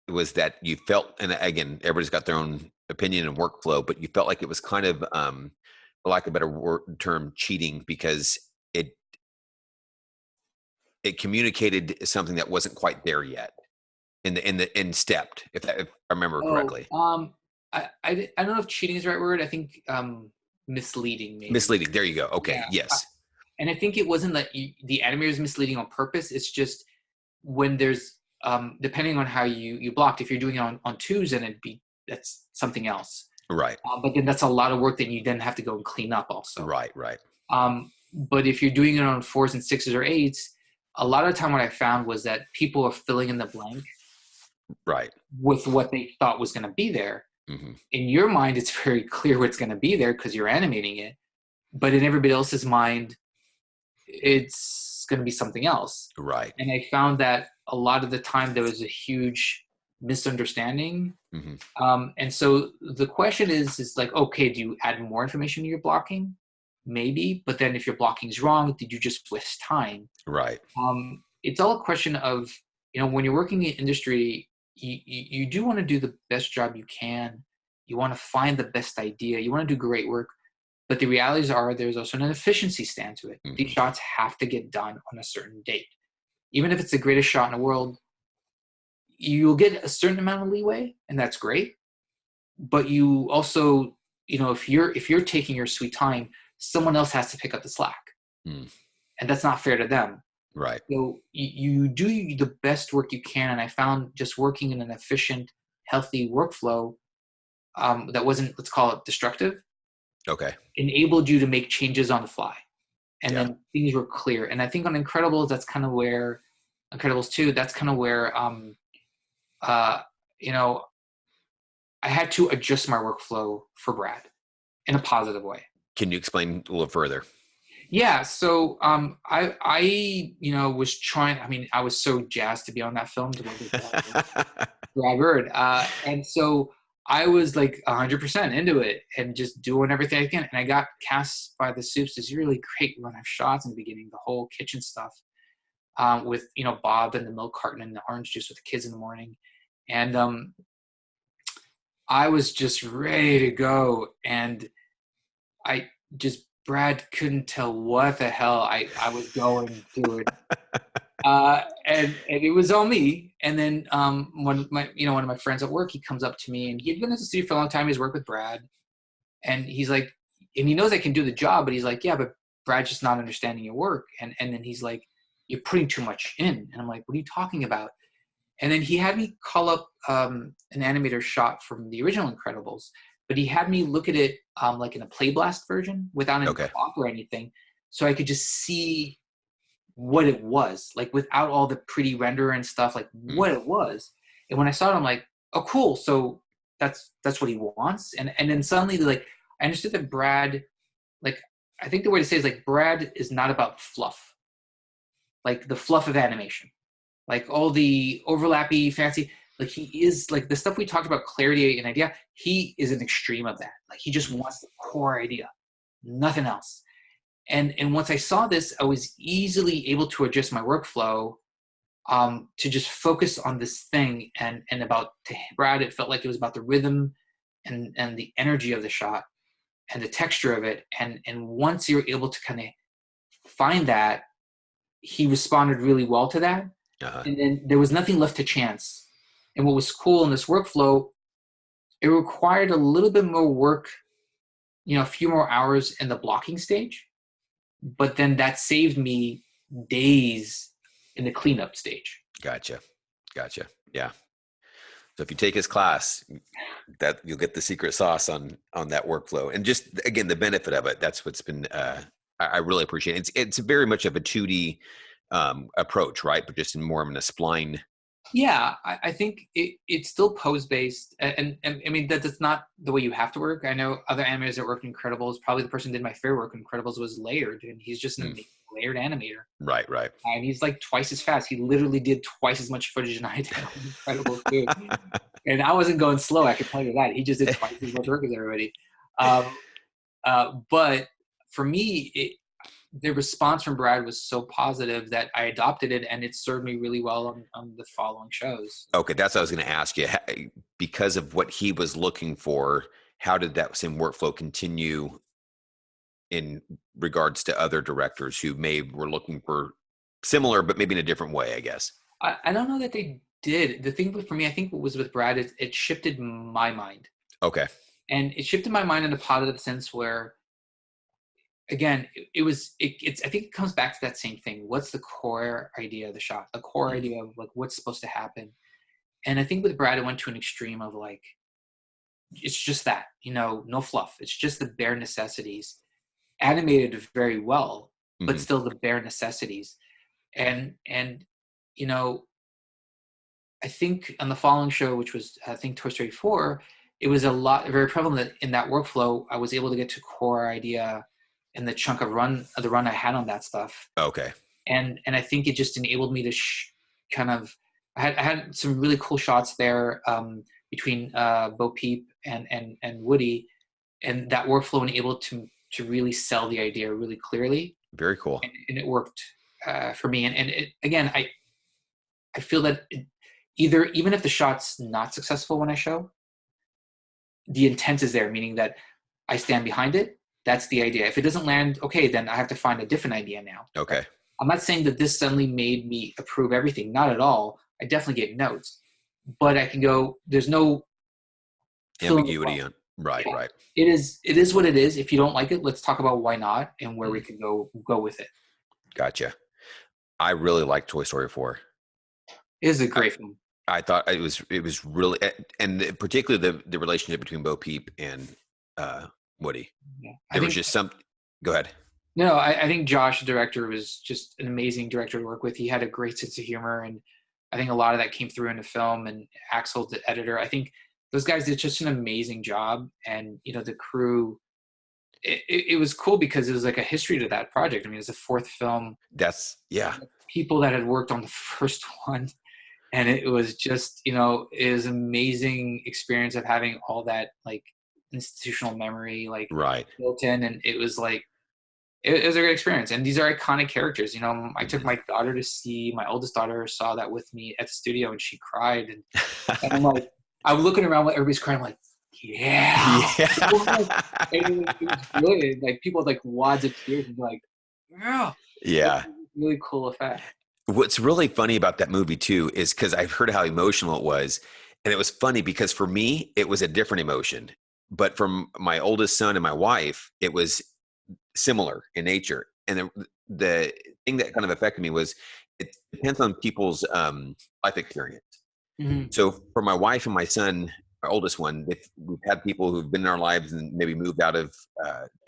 was that you felt, and again, everybody's got their own opinion and workflow, but you felt like it was kind of, for lack of a better term, cheating, because it communicated something that wasn't quite there yet in stepped, if I remember correctly. I don't know if cheating is the right word. I think misleading. Maybe. Misleading. There you go. Okay. Yeah. Yes. And I think it wasn't that the animator is misleading on purpose. It's just when there's depending on how you blocked. If you're doing it on twos, then that's something else. Right. But then that's a lot of work that you then have to go and clean up also. Right. Right. But if you're doing it on fours and sixes or eights, a lot of the time what I found was that people are filling in the blank Right. with what they thought was going to be there. Mm-hmm. In your mind, it's very clear what's going to be there because you're animating it. But in everybody else's mind, it's going to be something else. Right. And I found that a lot of the time there was a huge misunderstanding. Mm-hmm. And so the question is like, okay, do you add more information to your blocking? Maybe, but then if your blocking is wrong, did you just waste time? Right. It's all a question of, when you're working in industry, you do want to do the best job you can. You want to find the best idea. You want to do great work. But the realities are there's also an efficiency stand to it. Mm-hmm. These shots have to get done on a certain date. Even if it's the greatest shot in the world, you'll get a certain amount of leeway, and that's great. But you also, if you're taking your sweet time, someone else has to pick up the slack. And that's not fair to them. Right. So you do the best work you can. And I found just working in an efficient, healthy workflow that wasn't, let's call it destructive, Okay. enabled you to make changes on the fly. And then things were clear. And I think on Incredibles, that's kind of where, Incredibles 2, that's kind of where, I had to adjust my workflow for Brad in a positive way. Can you explain a little further? Yeah. So I was trying, I was so jazzed to be on that film to work with Brad Bird. And so I was like 100% into it and just doing everything I can. And I got cast by the Soups, this really great run of shots in the beginning, the whole kitchen stuff with, Bob and the milk carton and the orange juice with the kids in the morning. And I was just ready to go. And Brad couldn't tell what the hell I was going through it. And it was all me. And then one of my friends at work, he comes up to me and he had been in the studio for a long time. He's worked with Brad. And he's like, and he knows I can do the job, but he's like, yeah, but Brad's just not understanding your work. And then he's like, you're putting too much in. And I'm like, what are you talking about? And then he had me call up an animator shot from the original Incredibles, but he had me look at it like in a Play Blast version without any clock or anything. So I could just see what it was, like without all the pretty render and stuff, like what it was. And when I saw it, I'm like, oh, cool. So that's what he wants. And then suddenly, like, I understood that Brad, like, I think the way to say it is like, Brad is not about fluff, like the fluff of animation, like all the overlappy fancy, like he is like the stuff we talked about, clarity and idea. He is an extreme of that. Like he just wants the core idea, nothing else. And once I saw this, I was easily able to adjust my workflow to just focus on this thing. And about to Brad, it felt like it was about the rhythm and the energy of the shot and the texture of it. And once you're able to kind of find that, he responded really well to that. And then there was nothing left to chance. And what was cool in this workflow, it required a little bit more work, a few more hours in the blocking stage. But then that saved me days in the cleanup stage. Gotcha. Yeah. So if you take his class, that you'll get the secret sauce on that workflow. And just, again, the benefit of it, that's what's been, I really appreciate it. It's very much of a 2D approach, right? But just in more of a spline. Yeah, I think it's still pose based, and I mean that's not the way you have to work. I know other animators that worked in Incredibles. Probably the person who did my favorite work in Incredibles was Layered, and he's just an amazing layered animator. Right. And he's like twice as fast. He literally did twice as much footage than I did on Incredibles too. And I wasn't going slow. I can tell you that. He just did twice as much work as everybody. But for me, the response from Brad was so positive that I adopted it, and it served me really well on the following shows. Okay, that's what I was going to ask you. Because of what he was looking for, how did that same workflow continue in regards to other directors who were looking for similar, but maybe in a different way, I guess? I don't know that they did. The thing for me, I think what was with Brad, it shifted my mind. Okay. And it shifted my mind in a positive sense where again, it's I think it comes back to that same thing. What's the core idea of the shot? The core Mm. idea of like what's supposed to happen. And I think with Brad, it went to an extreme of like, it's just that, no fluff. It's just the bare necessities, animated very well, but Mhm. still the bare necessities. And you know, I think on the following show, which was I think Toy Story 4, it was very prevalent that in that workflow. I was able to get to core idea and the chunk of the run I had on that stuff, Okay. and I think it just enabled me to kind of. I had some really cool shots there between Bo Peep and Woody, and that workflow enabled to really sell the idea really clearly, Very cool. and it worked for me. And it, again, I feel that either even if the shot's not successful when I show, the intent is there, meaning that I stand behind it. That's the idea. If it doesn't land, okay, then I have to find a different idea now. Right? Okay. I'm not saying that this suddenly made me approve everything. Not at all. I definitely get notes, but I can go. There's no fill in the blank. Ambiguity on. Right. Yeah, Right. it is. It is what it is. If you don't like it, let's talk about why not and where we Mm. can go with it. Gotcha. I really like Toy Story 4. It is a I, great film. I thought it was really, and particularly the relationship between Bo Peep and Woody. Yeah. I There was think just some. Go ahead. no, I think Josh, the director, was just an amazing director to work with. He had a great sense of humor, and I think a lot of that came through in the film. And Axel, the editor, I think those guys did just an amazing job. And the crew, it was cool because it was like a history to that project. I mean, it's a fourth film. That's yeah. People that had worked on the first one, and it was just it was amazing experience of having all that like institutional memory like Right. built in, and it was like. It was a great experience, and these are iconic characters. I took Mhm. my daughter to see. My oldest daughter saw that with me at the studio, and she cried. And I'm like, I'm looking around, like everybody's crying. I'm like, yeah. Yeah. It was brilliant. Like people had like wads of tears, and like, yeah. It Yeah. was a really cool effect. What's really funny about that movie too is because I've heard how emotional it was, and it was funny because for me it was a different emotion, but from my oldest son and my wife, it was similar in nature. And the thing that kind of affected me was it depends on people's life experience. Mhm. So for my wife and my son, our oldest one, if we've had people who've been in our lives and maybe moved out of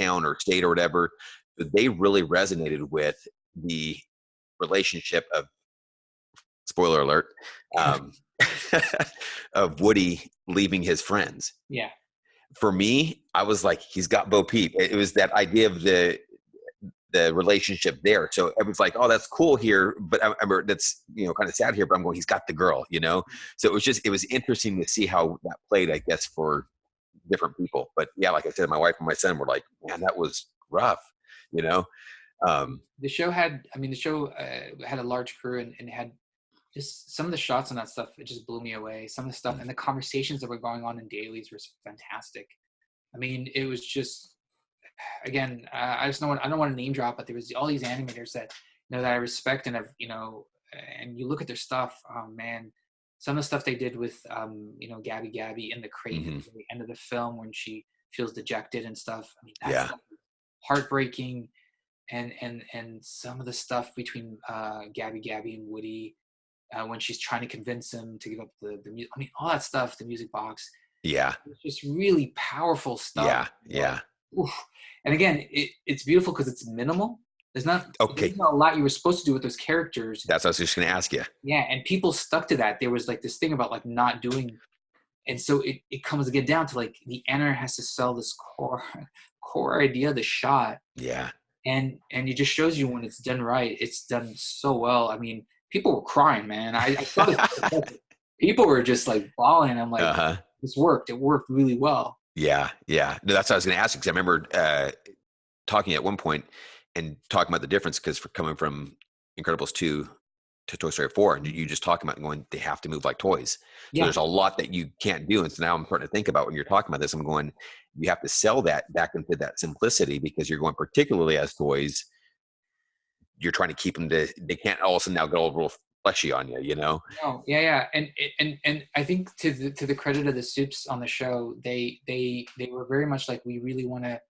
town or state or whatever, they really resonated with the relationship of spoiler alert um, of Woody leaving his friends. Yeah. For me, I was like, he's got Bo Peep. It was that idea of the relationship there. So it was like, oh, that's cool here, but that's kind of sad here. But I'm going, he's got the girl. So it was interesting to see how that played, I guess, for different people. But yeah, like I said, my wife and my son were like, man, that was rough. You know, um, The show had a large crew, and it had just some of the shots on that stuff. It just blew me away. Some of the stuff and the conversations that were going on in dailies were fantastic. I mean, it was just again. I don't want to name drop, but there was all these animators that that I respect and have and you look at their stuff. Oh man, some of the stuff they did with Gabby in the crate mhm. at the end of the film when she feels dejected and stuff. I mean, that Yeah, stuff was heartbreaking, and some of the stuff between Gabby and Woody when she's trying to convince him to give up the music. I mean, all that stuff, the music box, yeah, it's just really powerful stuff. yeah, yeah. Oof. And again, it's beautiful because it's minimal. There's Okay, not a lot you were supposed to do with those characters. that's what I was just going to ask you. Yeah, and people stuck to that. There was like this thing about like not doing, and so it comes again down to like the animator has to sell this core idea, the shot, Yeah. and it just shows you when it's done right. It's done so well. I mean, people were crying, man. I saw this. People were just like bawling. I'm like, Uh-huh. this worked. It worked really well. Yeah, yeah. No, that's what I was going to ask you because I remember talking at one point and talking about the difference because for coming from Incredibles 2 to Toy Story 4, and you just talking about going, they have to move like toys. So Yeah, there's a lot that you can't do. And so now I'm starting to think about when you're talking about this, I'm going, you have to sell that back into that simplicity because you're going, particularly as toys, you're trying to keep them they can't all of a sudden now get all real fleshy on you. no, yeah, and I think to the credit of the Soups on the show, they were very much like we really want to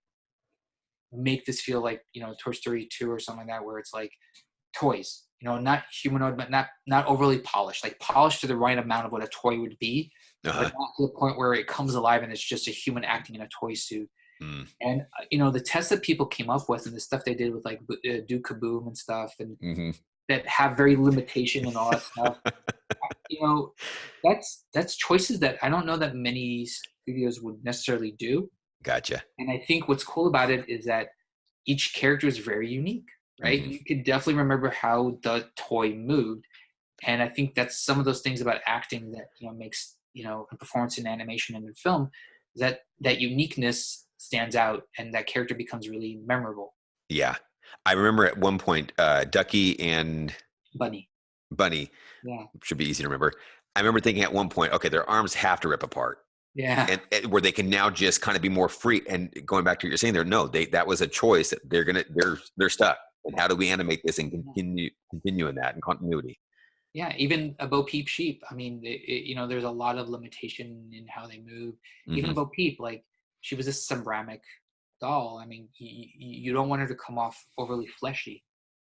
make this feel like, Toy Story 2 or something like that, where it's like toys, not humanoid, but not overly polished, like polished to the right amount of what a toy would be, but Uh-huh. not to the point where it comes alive and it's just a human acting in a toy suit. Mm. And the tests that people came up with and the stuff they did with like Do Kaboom and stuff, and Hmm. that have very limitation and all that stuff. You know, that's choices that I don't know that many studios would necessarily do. Gotcha. And I think what's cool about it is that each character is very unique, right? Hmm. You could definitely remember how the toy moved. And I think that's some of those things about acting that makes a performance in animation and in film, that uniqueness stands out and that character becomes really memorable. Yeah. I remember at one point, Ducky and Bunny. Bunny Yeah. should be easy to remember. I remember thinking at one point, okay, their arms have to rip apart. Yeah. And where they can now just kind of be more free. And going back to what you're saying there, no, that was a choice that they're stuck. And how do we animate this and continue in that and continuity? Yeah, even about Peep Sheep. I mean, there's a lot of limitation in how they move. Even Hmm. about Peep, like she was a ceramic doll. I mean, you don't want her to come off overly fleshy,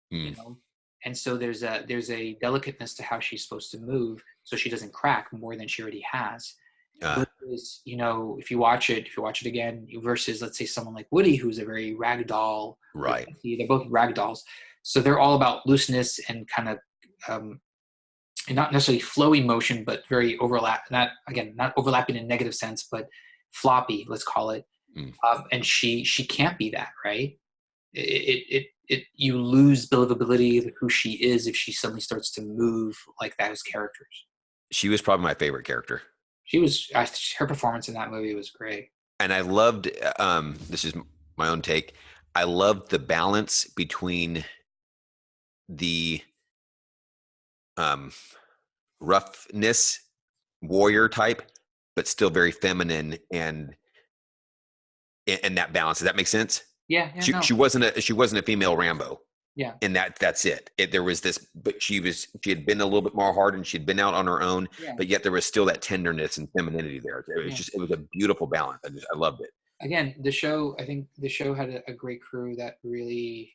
you Mm. know. And so there's a delicateness to how she's supposed to move, so she doesn't crack more than she already has. Uh, Versus, if you watch it again, versus let's say someone like Woody, who's a very rag doll, or right. Jessie, they're both rag dolls, so they're all about looseness and kind of um, and not necessarily flowy motion, but very not overlapping in a negative sense, but floppy, let's call it. Mm. And she can't be that, right? You lose believability of who she is if she suddenly starts to move like that as characters. She was probably my favorite character. Her performance in that movie was great. And I loved, this is my own take. I loved the balance between the um, roughness warrior type, but still very feminine and that balance. Does that make sense? Yeah, yeah, no, She wasn't a female Rambo, yeah, and that's it. There was this, but she had been a little bit more hard, and she'd been out on her own, yeah, but yet there was still that tenderness and femininity there. yeah. It was a beautiful balance. I loved it. Again, I think the show had a great crew that really,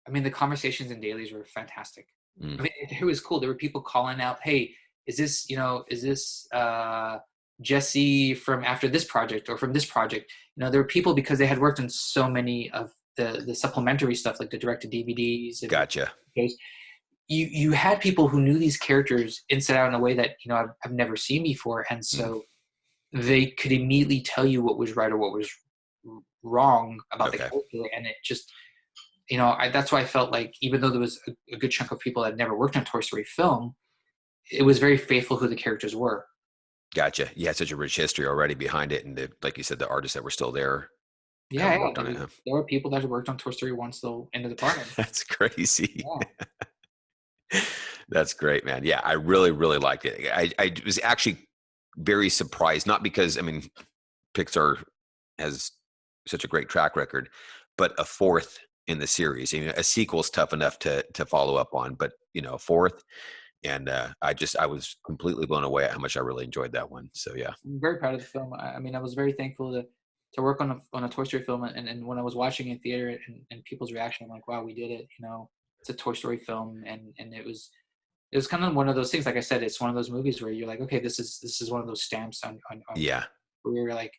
I mean, the conversations in dailies were fantastic. Mm. I mean, it was cool. There were people calling out, "Hey, is this Jesse from after this project or from this project?" There were people because they had worked on so many of the supplementary stuff, like the directed DVDs and Gotcha. shows. You had people who knew these characters inside out in a way that I've never seen before, and Mm. so they could immediately tell you what was right or what was wrong about the Okay. character, and it just that's why I felt like even though there was a good chunk of people that had never worked on Toy Story film, it was very faithful who the characters were. Gotcha. You had such a rich history already behind it, and like you said, the artists that were still there Yeah, having yeah. worked on it. Huh? There were people that had worked on Toy Story 1 still in the department. That's crazy. Yeah. That's great, man. Yeah, I really, really liked it. I was actually very surprised, not because, I mean, Pixar has such a great track record, but a fourth in the series. A sequel's tough enough to follow up on, but a fourth. And I was completely blown away at how much I really enjoyed that one. So yeah. I'm very proud of the film. I mean, I was very thankful to work on a Toy Story film, and when I was watching it in theater and people's reaction, I'm like, wow, we did it. It's a Toy Story film, and it was kind of one of those things. Like I said, it's one of those movies where you're like, okay, this is one of those stamps on Yeah. where you're like,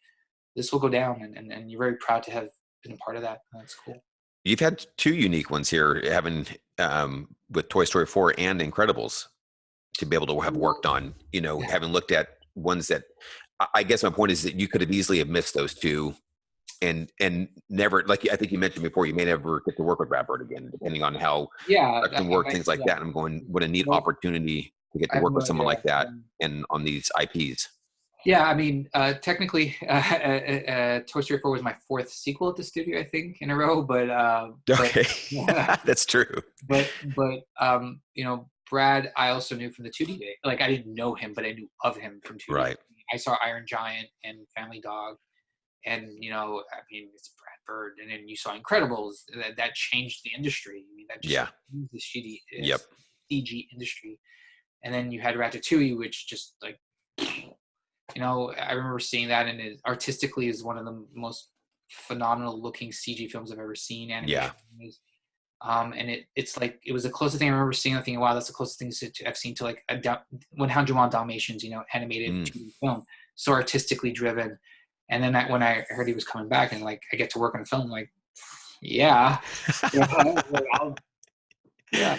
this will go down, and you're very proud to have been a part of that. That's cool. You've had two unique ones here, having with Toy Story 4 and Incredibles, to be able to have worked on, Yeah. having looked at ones that I guess my point is that you could have easily have missed those two and never, like I think you mentioned before, you may never get to work with Brad Bird again, depending on how Yeah, production work, things like yeah. that. And I'm going, what a neat No, opportunity to get I to have work no with someone idea. like that and on these IPs. Yeah, I mean, technically, Toy Story 4 was my fourth sequel at the studio, I think, in a row. But Okay. yeah, That's true. Brad, I also knew from the 2D day. Like, I didn't know him, but I knew of him from 2D. Right. I saw Iron Giant and Family Dog, and I mean, it's Brad Bird, and then you saw Incredibles. That changed the industry. I mean, that just Yeah. changed the shitty Yep. CG industry. And then you had Ratatouille, which just like, I remember seeing that, and it artistically is one of the most phenomenal looking CG films I've ever seen, Yeah. animation. And it's like, it was the closest thing I remember seeing. I think, wow, that's the closest thing I've seen to like 101 Dalmatians, animated Mm. 2D film, so artistically driven. And then when I heard he was coming back and like I get to work on a film, like, yeah, yeah.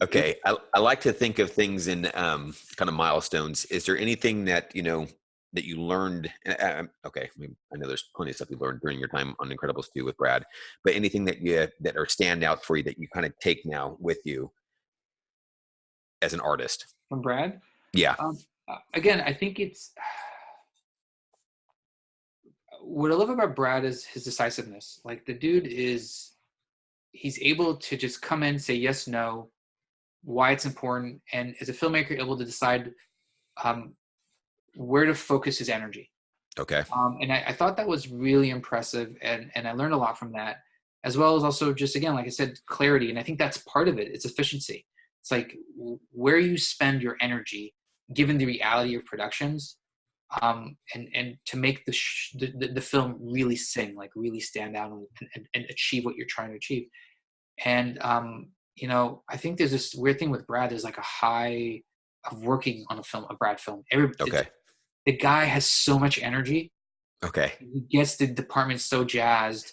Okay. I like to think of things in kind of milestones. Is there anything that, that you learned? Okay. I know there's plenty of stuff you learned during your time on Incredibles 2 with Brad, but anything that are stand out for you that you kind of take now with you as an artist? From Brad. Yeah. Again, I think it's what I love about Brad is his decisiveness. Like, the dude he's able to just come in, say yes, no, why it's important, and as a filmmaker, able to decide where to focus his energy. Okay. And I thought that was really impressive, and I learned a lot from that, as well as also just, again, like I said, clarity. And I think that's part of it. It's efficiency. It's like where you spend your energy, given the reality of productions, and to make the film really sing, like really stand out and achieve what you're trying to achieve. And I think there's this weird thing with Brad. There's like a high of working on a Brad film. Okay. The guy has so much energy. Okay. He gets the department so jazzed.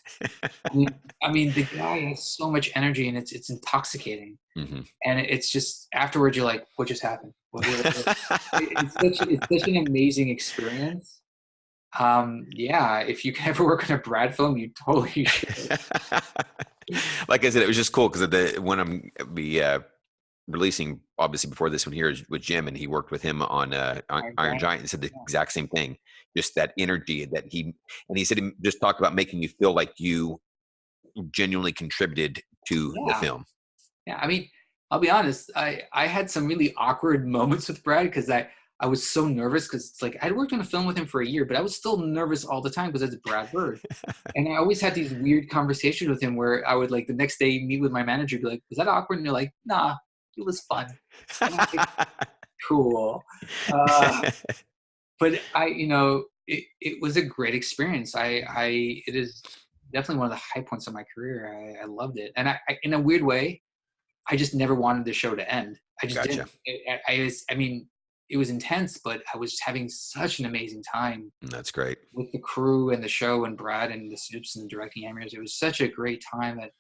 I mean, the guy has so much energy, and it's intoxicating. Mm-hmm. And it's just afterwards, you're like, what just happened? It's such an amazing experience. Yeah, if you can ever work on a Brad film, you totally should. Like I said, it was just cool because when I'm releasing, obviously before this one here, with Jim, and he worked with him on Iron Giant, and said the exact same thing. Just that energy that he said, he just talked about making you feel like you genuinely contributed to the film. Yeah, I mean, I'll be honest. I had some really awkward moments with Brad because I was so nervous, because it's like I'd worked on a film with him for a year, but I was still nervous all the time because it's Brad Bird. And I always had these weird conversations with him where I would, like, the next day meet with my manager, be like, was that awkward? And they're like, nah, it was fun. And I'm like, cool. But it was a great experience. It is definitely one of the high points of my career. I loved it. And I in a weird way, I just never wanted the show to end. I just Gotcha. didn't. I mean, it was intense, but I was having such an amazing time. That's great. With the crew and the show and Brad and the Snoops and the directing animators. It was such a great time that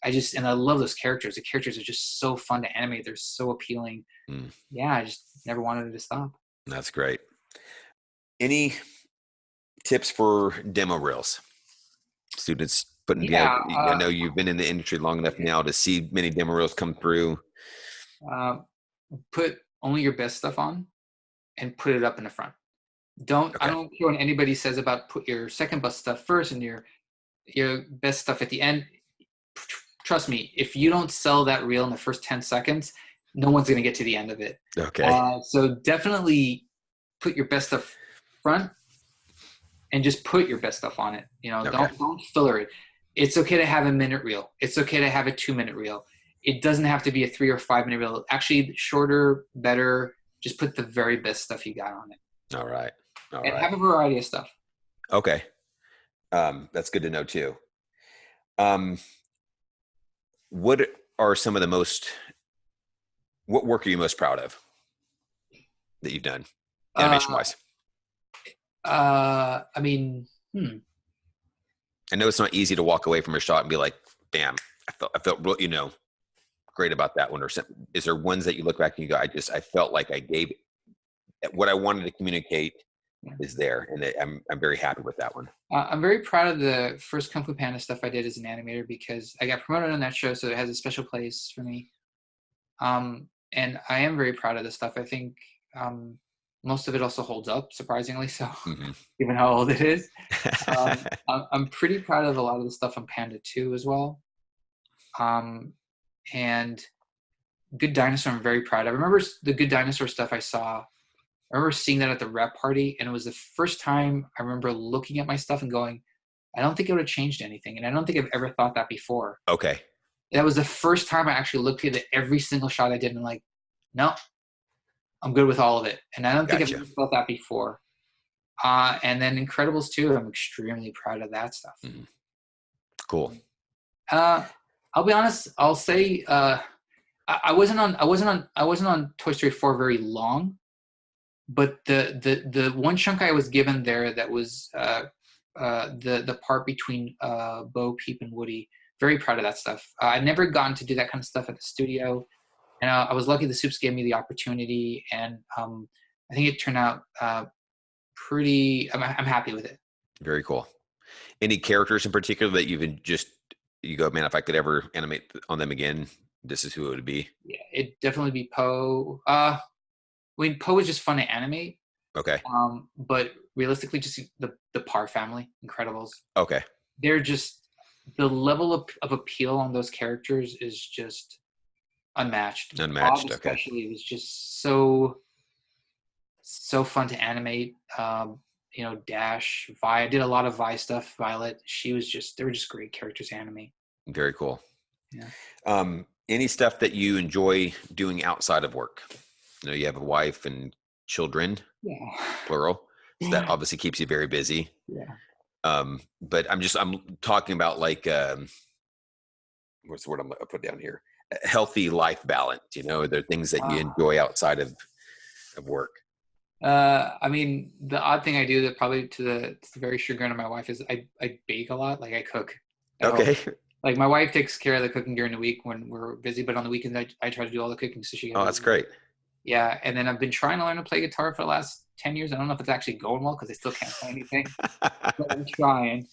and I love those characters. The characters are just so fun to animate. They're so appealing. Yeah, I just never wanted it to stop. That's great. Any tips for demo reels? Students putting together. I know you've been in the industry long enough now to see many demo reels come through. Put only your best stuff on, and put it up in the front. I don't care what anybody says about put your second best stuff first and your best stuff at the end. Trust me, if you don't sell that reel in the first 10 seconds, no one's going to get to the end of it. Okay. So definitely put your best stuff front, and just put your best stuff on it. Don't filler it. It's okay to have a minute reel. It's okay to have a 2-minute reel. It doesn't have to be a 3 or 5 minute reel. Actually, shorter, better. Just put the very best stuff you got on it. All right. Have a variety of stuff. Okay. That's good to know too. What are some of what work are you most proud of that you've done, animation wise? I mean, I know it's not easy to walk away from a shot and be like, damn, I felt real, great about that one. Or is there ones that you look back and you go, I felt like I gave what I wanted to communicate is there, and I'm very happy with that one. I'm very proud of the first Kung Fu Panda stuff I did as an animator, because I got promoted on that show, so it has a special place for me. And I am very proud of the stuff. I think most of it also holds up, surprisingly so, given how old it is. I'm pretty proud of a lot of the stuff on Panda 2 as well. And Good Dinosaur, I'm very proud of. I remember the Good Dinosaur stuff I remember seeing that at the rep party, and it was the first time I remember looking at my stuff and going, I don't think it would have changed anything. And I don't think I've ever thought that before. Okay. That was the first time I actually looked at every single shot I did and like, no, I'm good with all of it. And I don't think I've ever felt that before. And then Incredibles 2, I'm extremely proud of that stuff. Mm-hmm. Cool. I'll be honest. I'll say I wasn't on Toy Story 4 very long, but the one chunk I was given there that was the part between Bo, Peep, and Woody. Very proud of that stuff. I'd never gotten to do that kind of stuff at the studio, and I was lucky the Soups gave me the opportunity, and I think it turned out pretty. I'm happy with it. Very cool. Any characters in particular that you go, man, if I could ever animate on them again, this is who it would be? Yeah, it'd definitely be Poe. I mean, Poe is just fun to animate. Okay. But realistically, just the Parr family, Incredibles. Okay. They're just, the level of appeal on those characters is just unmatched. Unmatched. Bob Okay. especially was just so fun to animate. Dash, Vi. I did a lot of Vi stuff. Violet, they were just great characters to animate. Very cool. Yeah. Any stuff that you enjoy doing outside of work? You have a wife and children, Yeah. plural. So that obviously keeps you very busy. Yeah. But I'm talking about like, what's the word I'm gonna put down here? A healthy life balance. Are there things that you enjoy outside of work? I mean, the odd thing I do that probably to the very chagrin of my wife is I bake a lot. Like I cook. Okay. Like my wife takes care of the cooking during the week when we're busy, but on the weekends I try to do all the cooking so she. Oh, that's great. Yeah, and then I've been trying to learn to play guitar for the last 10 years. I don't know if it's actually going well because I still can't play anything, but I'm trying.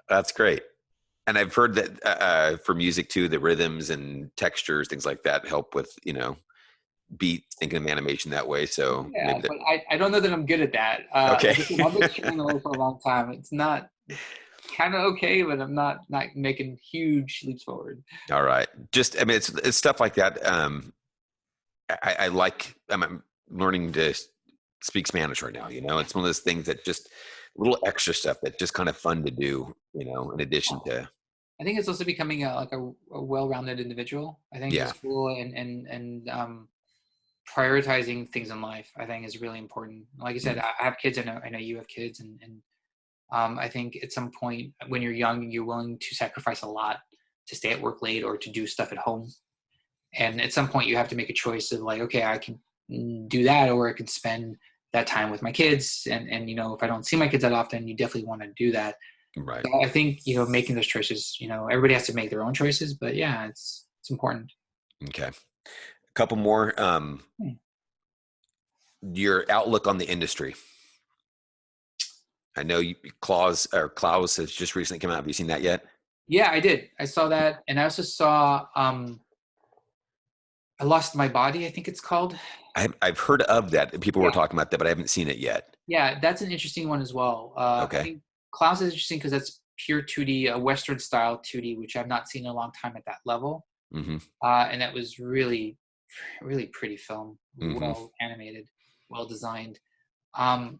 That's great. And I've heard that for music too, the rhythms and textures, things like that help with, beat thinking of animation that way. So yeah, but I don't know that I'm good at that. Okay. I've been trying to learn for a long time. It's not kind of okay, but I'm not making huge leaps forward. All right. It's stuff like that. I'm learning to speak Spanish right now. It's one of those things that just little extra stuff that's just kind of fun to do, in addition to. I think it's also becoming a well-rounded individual. I think Yeah. it's cool and prioritizing things in life, I think, is really important. Like I said, I have kids. I know you have kids, and I think at some point when you're young, you're willing to sacrifice a lot to stay at work late or to do stuff at home. And at some point, you have to make a choice of like, okay, I can do that, or I can spend that time with my kids. And if I don't see my kids that often, you definitely want to do that. Right. So I think making those choices, everybody has to make their own choices, but yeah, it's important. Okay. A couple more. Your outlook on the industry. I know Klaus has just recently come out. Have you seen that yet? Yeah, I did. I saw that, and I also saw I Lost My Body, I think it's called. I've heard of that. People were talking about that, but I haven't seen it yet. Yeah, that's an interesting one as well. Okay. I think Klaus is interesting because that's pure 2D, a Western style 2D, which I've not seen in a long time at that level. Mm-hmm. And that was really, really pretty film, Mm-hmm. well animated, well designed. And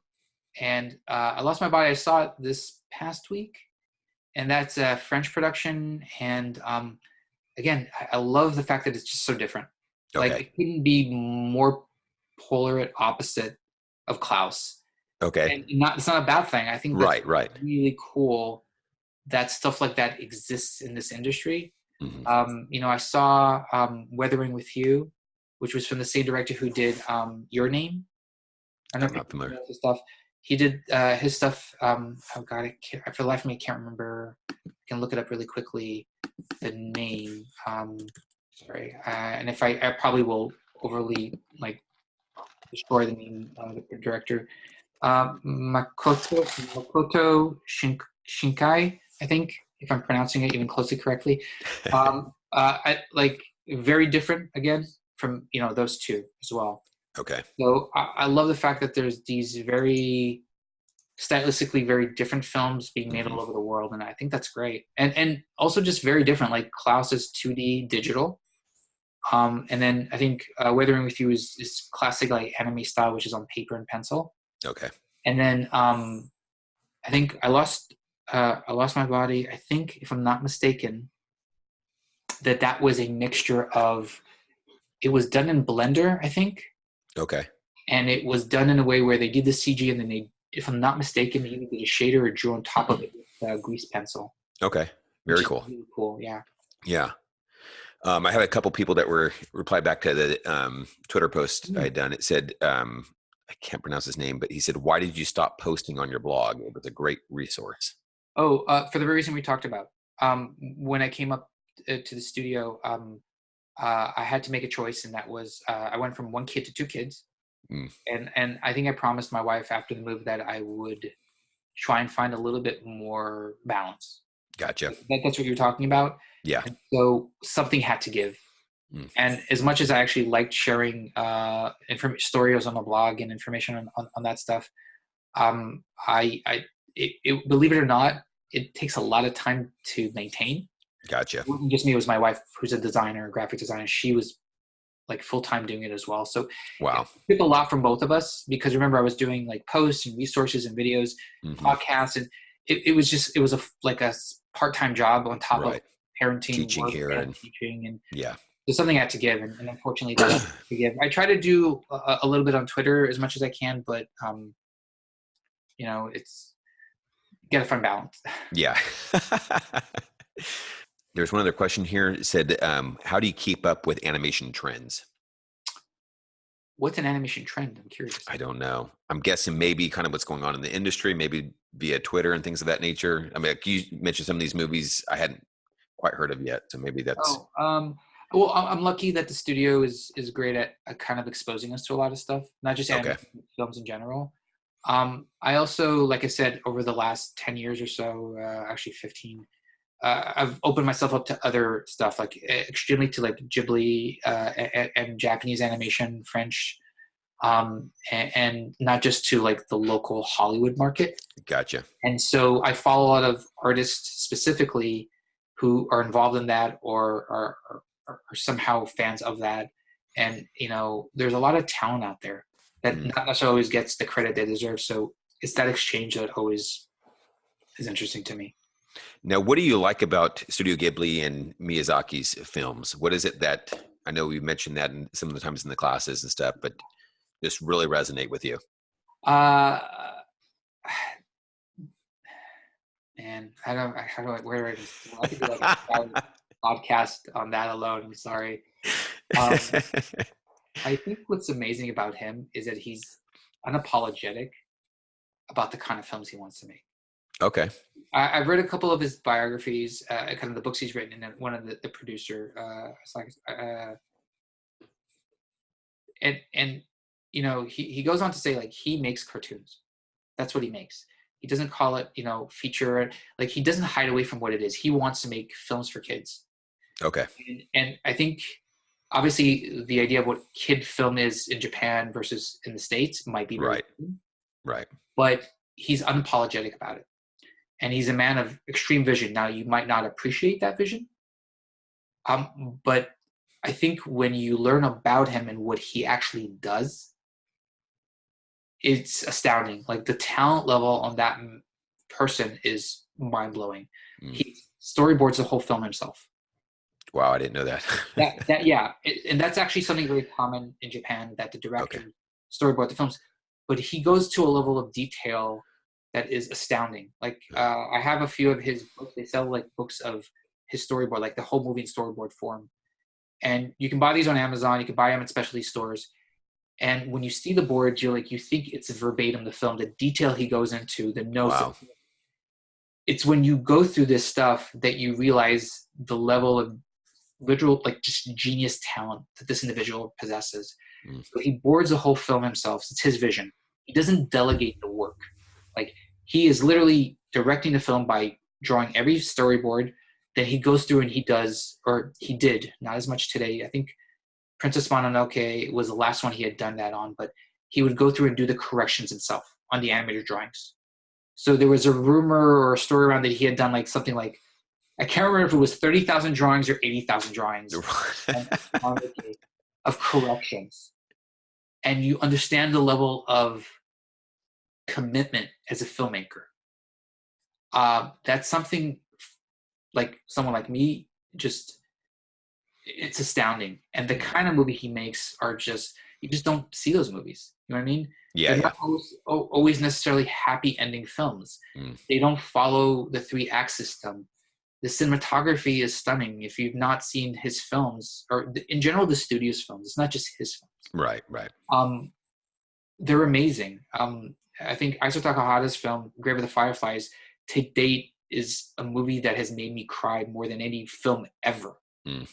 I Lost My Body, I saw it this past week, and that's a French production. And again, I love the fact that it's just so different. Okay. Like it couldn't be more polar opposite of Klaus. Okay. And it's not a bad thing. I think that's really cool that stuff like that exists in this industry. Mm-hmm. I saw Weathering with You, which was from the same director who did Your Name. I don't know if not familiar. His stuff. He did his stuff. Oh God, for the life of me, I can't remember. I can look it up really quickly. The name. Sorry, and if I probably will overly destroy the name of the director. Makoto Shinkai, I think, if I'm pronouncing it even closely correctly. Very different again from those two as well. Okay. So I love the fact that there's these very stylistically very different films being made all over the world, and I think that's great. And also just very different. Like Klaus is 2D digital. And then I think Weathering with You is classic like anime style, which is on paper and pencil. Okay. And then I think I Lost My Body. I think, if I'm not mistaken, that was a mixture of. It was done in Blender, I think. Okay. And it was done in a way where they did the CG and then they if I'm not mistaken, he either did a shader or drew on top of it with a grease pencil, Okay. which Very is cool. really cool. Yeah. Yeah. I had a couple people that were replied back to the Twitter post I had done. It said, I can't pronounce his name, but he said, "Why did you stop posting on your blog? It was a great resource." Oh, for the very reason we talked about. When I came up to the studio, I had to make a choice, and that was I went from one kid to two kids, Mm, and I think I promised my wife after the move that I would try and find a little bit more balance. gotcha. That's what you're talking about. Yeah. And so something had to give. Mm, And as much as I actually liked sharing stories on the blog and information on that stuff, believe it or not, it takes a lot of time to maintain. gotcha. It wasn't just me; it was my wife, who's a designer, a graphic designer. She was like full time doing it as well. So it Wow. took a lot from both of us because remember I was doing like posts and resources and videos, Hmm. podcasts, and it was like a part time job on top of Right. parenting Teaching work here and and teaching, and yeah. there's something I had to give, and unfortunately that had to give. I try to do a little bit on Twitter as much as I can, but it's get a fun balance. Yeah. There's one other question here. It said, "How do you keep up with animation trends?" What's an animation trend? I'm curious. I don't know. I'm guessing maybe kind of what's going on in the industry, maybe via Twitter and things of that nature. I mean, like you mentioned some of these movies I hadn't quite heard of yet, so maybe that's Oh, well, I'm lucky that the studio is great at kind of exposing us to a lot of stuff, not just okay. animated films in general. I also, like I said, over the last 10 years or so, actually 15, I've opened myself up to other stuff, like extremely to like Ghibli and Japanese animation, French, and not just to like the local Hollywood market. Gotcha. And so I follow a lot of artists specifically who are involved in that or are somehow fans of that. And, there's a lot of talent out there that Mm. not necessarily always gets the credit they deserve. So it's that exchange that always is interesting to me. Now, what do you like about Studio Ghibli and Miyazaki's films? What is it that I know we mentioned that in some of the times in the classes and stuff, but just really resonate with you? Uh, Man, where do I just, I could do like an entire podcast on that alone. I'm sorry. Um, I think what's amazing about him is that he's unapologetic about the kind of films he wants to make. Okay. I've read a couple of his biographies, kind of the books he's written, and one of the producer, it's like, and he goes on to say like he makes cartoons. That's what he makes. He doesn't call it feature. Like he doesn't hide away from what it is. He wants to make films for kids. Okay. And I think obviously the idea of what kid film is in Japan versus in the States might be very Right. different, Right. but he's unapologetic about it. And he's a man of extreme vision. Now you might not appreciate that vision, but I think when you learn about him and what he actually does, it's astounding. Like the talent level on that person is mind blowing. Mm. He storyboards the whole film himself. Wow, I didn't know that. Yeah, and that's actually something very common in Japan that the director Okay. storyboard the films, but he goes to a level of detail that is astounding. Like I have a few of his books. They sell like books of his storyboard, like the whole movie in storyboard form, and you can buy these on Amazon. You can buy them at specialty stores. And when you see the board, you think it's verbatim the film, the detail he goes into, the notes. Wow. It's when you go through this stuff that you realize the level of literal, like just genius talent that this individual possesses. Mm. So he boards the whole film himself. It's his vision. He doesn't delegate the work. Like he is literally directing the film by drawing every storyboard. Then he goes through and he does, or he did, not as much today. I think Princess Mononoke was the last one he had done that on, but he would go through and do the corrections himself on the animator drawings. So there was a rumor or a story around that he had done like something like, I can't remember if it was 30,000 drawings or 80,000 drawings of corrections. And you understand the level of commitment as a filmmaker. That's something like someone like me, just it's astounding. And the kind of movie he makes are just, you just don't see those movies. You know what I mean? Yeah, They're yeah. not always necessarily happy ending films. Mm. They don't follow the 3-act system. The cinematography is stunning. If you've not seen his films, or in general the studio's films, it's not just his films. Right, right. They're amazing. I think Isao Takahata's film Grave of the Fireflies to date is a movie that has made me cry more than any film ever. Mm.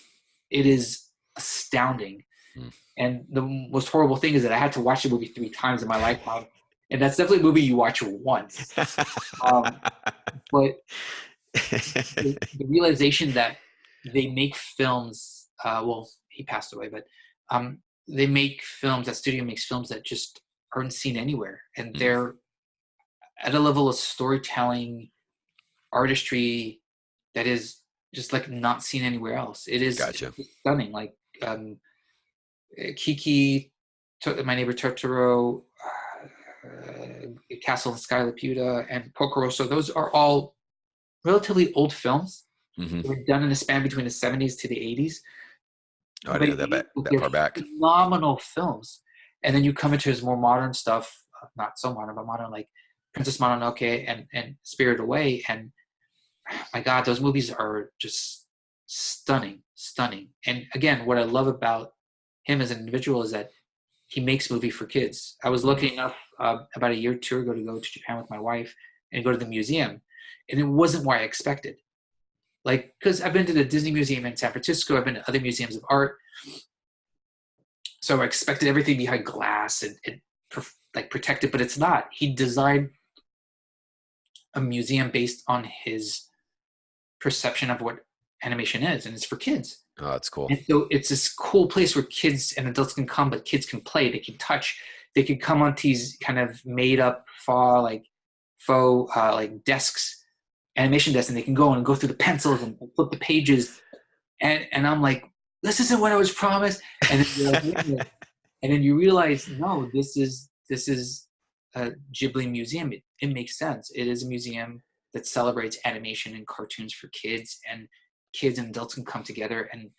It is astounding. Mm. And the most horrible thing is that I had to watch the movie 3 times in my lifetime. And that's definitely a movie you watch once. But the realization that they make films, well, he passed away, but they make films, that studio makes films that just aren't seen anywhere. And they're at a level of storytelling, artistry that is just like not seen anywhere else. It is Gotcha. stunning. Like Kiki, My Neighbor Totoro, Castle in Sky Laputa, and Pocoroso. Those are all relatively old films. Mm-hmm. They were done in a span between the 70s to the 80s. Oh, I didn't know that far back. Phenomenal films. And then you come into his more modern stuff, not so modern, but modern, like Princess Mononoke and Spirited Away. And my God, those movies are just stunning, stunning. And again, what I love about him as an individual is that he makes movie for kids. I was lucky enough about a year or two ago to go to Japan with my wife and go to the museum. And it wasn't what I expected. Like, because I've been to the Disney Museum in San Francisco, I've been to other museums of art. So I expected everything behind glass and like protected, but it's not. He designed a museum based on his perception of what animation is, and it's for kids. Oh, that's cool. And so it's this cool place where kids and adults can come, but kids can play, they can touch, they can come on these kind of made up faux like desks, animation desks, and they can go and go through the pencils and flip the pages. And I'm like, this isn't what I was promised. And then you're like, and then you realize, no, this is a Ghibli museum. It makes sense. It is a museum that celebrates animation and cartoons for kids, and kids and adults can come together, and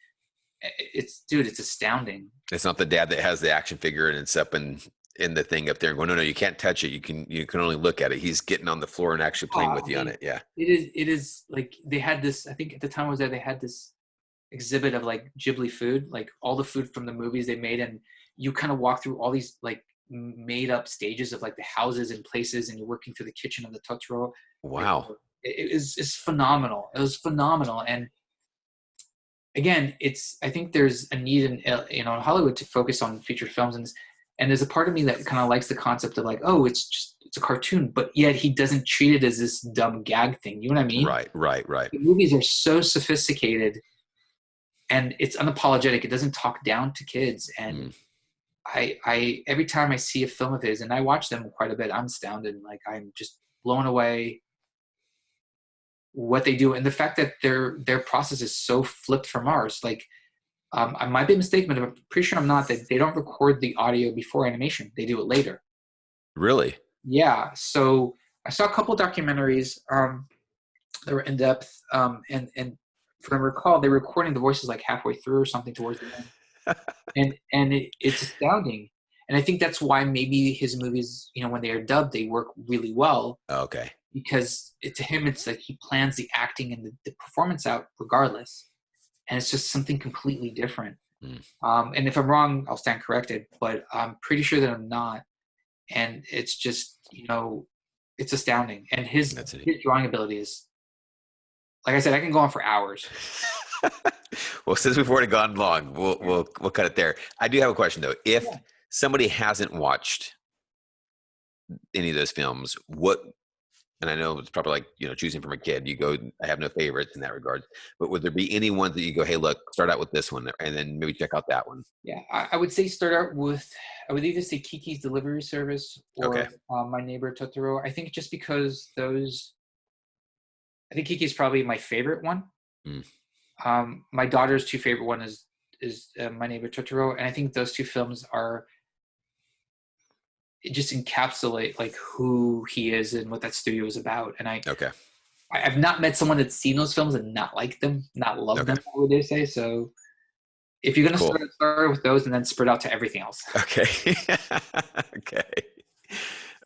it's astounding. It's not the dad that has the action figure and it's up in the thing up there and going, no, you can't touch it. You can only look at it. He's getting on the floor and actually playing with you on it. Yeah. It is like they had this, I think at the time I was there, they had this exhibit of like Ghibli food, like all the food from the movies they made, and you kind of walk through all these like made up stages of like the houses and places, and you're working through the kitchen of the Totoro. Wow. Like, it's phenomenal. It was phenomenal. And again, I think there's a need in Hollywood to focus on feature films, and there's a part of me that kind of likes the concept of like, oh, it's a cartoon, but yet he doesn't treat it as this dumb gag thing. You know what I mean? Right. The movies are so sophisticated, and it's unapologetic. It doesn't talk down to kids. And I every time I see a film of his, and I watch them quite a bit, I'm astounded. Like, I'm just blown away what they do, and the fact that their process is so flipped from ours. Like, I might be mistaken, but I'm pretty sure I'm not, that they don't record the audio before animation. They do it later. Really? Yeah. So I saw a couple documentaries that were in depth, and if I recall, they're recording the voices like halfway through or something towards the end, and it's astounding. And I think that's why maybe his movies, when they are dubbed, they work really well. Okay. Because to him, it's like he plans the acting and the performance out regardless. And it's just something completely different. And if I'm wrong, I'll stand corrected, but I'm pretty sure that I'm not. And it's just, it's astounding. And his drawing ability is, like I said, I can go on for hours. Well, since we've already gone long, we'll cut it there. I do have a question though. If somebody hasn't watched any of those films, and I know it's probably like, choosing from a kid, you go, I have no favorites in that regard, but would there be any ones that you go, hey, look, start out with this one and then maybe check out that one? Yeah, I would say I would either say Kiki's Delivery Service or My Neighbor Totoro. I think just because I think Kiki's probably my favorite one. My daughter's two favorite one is My Neighbor Totoro. And I think those two films just encapsulate like who he is and what that studio is about. And I've not met someone that's seen those films and not like them, not love them, what would they say? So if you're going to Cool. start with those and then spread out to everything else. Okay. Okay.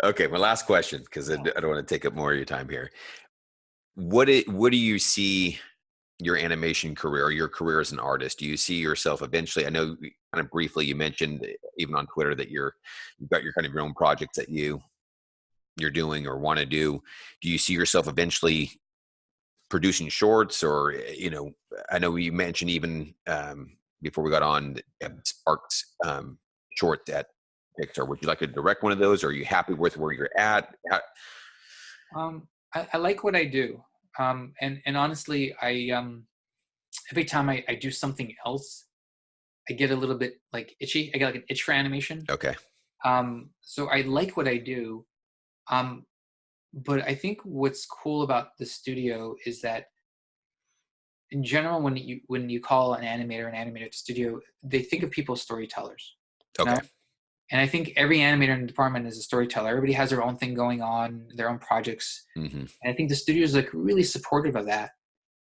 Okay. My last question, because I don't want to take up more of your time here. What do you see your animation career or your career as an artist? Do you see yourself eventually? I know kind of briefly you mentioned even on Twitter that you've got your kind of your own projects that you're doing or want to do. Do you see yourself eventually producing shorts, or I know you mentioned even before we got on Sparks short at Pixar. Would you like to direct one of those, or are you happy with where you're at? I like what I do. And honestly, every time I do something else, I get a little bit like itchy. I get like an itch for animation. Okay. So I like what I do. But I think what's cool about the studio is that in general, when you call an animator at the studio, they think of people as storytellers. Okay. And I think every animator in the department is a storyteller. Everybody has their own thing going on, their own projects. Mm-hmm. And I think the studio is like really supportive of that.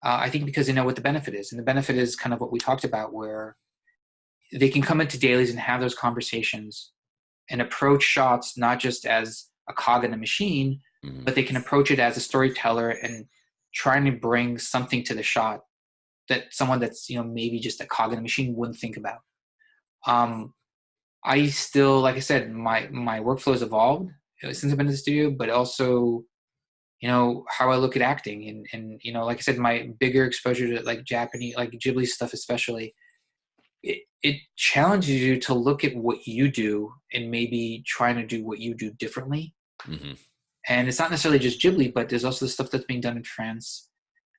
I think because they know what the benefit is. And the benefit is kind of what we talked about, where they can come into Dailies and have those conversations and approach shots not just as a cog in a machine, Mm-hmm. but they can approach it as a storyteller and trying to bring something to the shot that someone that's, maybe just a cog in a machine wouldn't think about. I still, like I said, my workflow has evolved since I've been in the studio, but also, how I look at acting and like I said, my bigger exposure to like Japanese, like Ghibli stuff, especially, it challenges you to look at what you do and maybe trying to do what you do differently. Mm-hmm. And it's not necessarily just Ghibli, but there's also the stuff that's being done in France.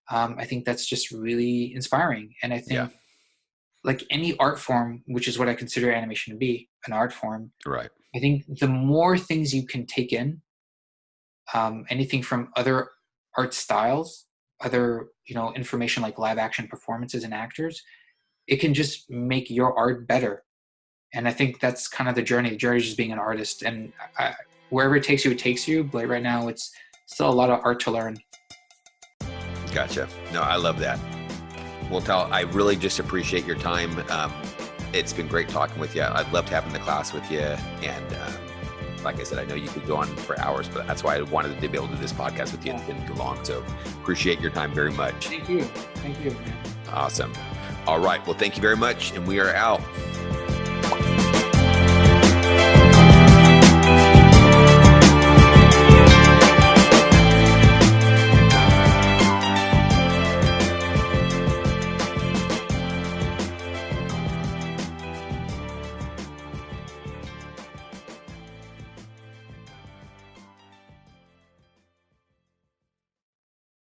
I think that's just really inspiring. And I think like any art form, which is what I consider animation to be, an art form. Right. I think the more things you can take in, anything from other art styles, other, information like live action performances and actors, it can just make your art better. And I think that's kind of the journey. The journey is just being an artist. And wherever it takes you, it takes you. But right now, it's still a lot of art to learn. Gotcha. No, I love that. Well, Tal, I really just appreciate your time. It's been great talking with you. I'd loved having the class with you. And like I said, I know you could go on for hours, but that's why I wanted to be able to do this podcast with you. It's been too long. So appreciate your time very much. Thank you. Thank you. Awesome. All right. Well, thank you very much. And we are out.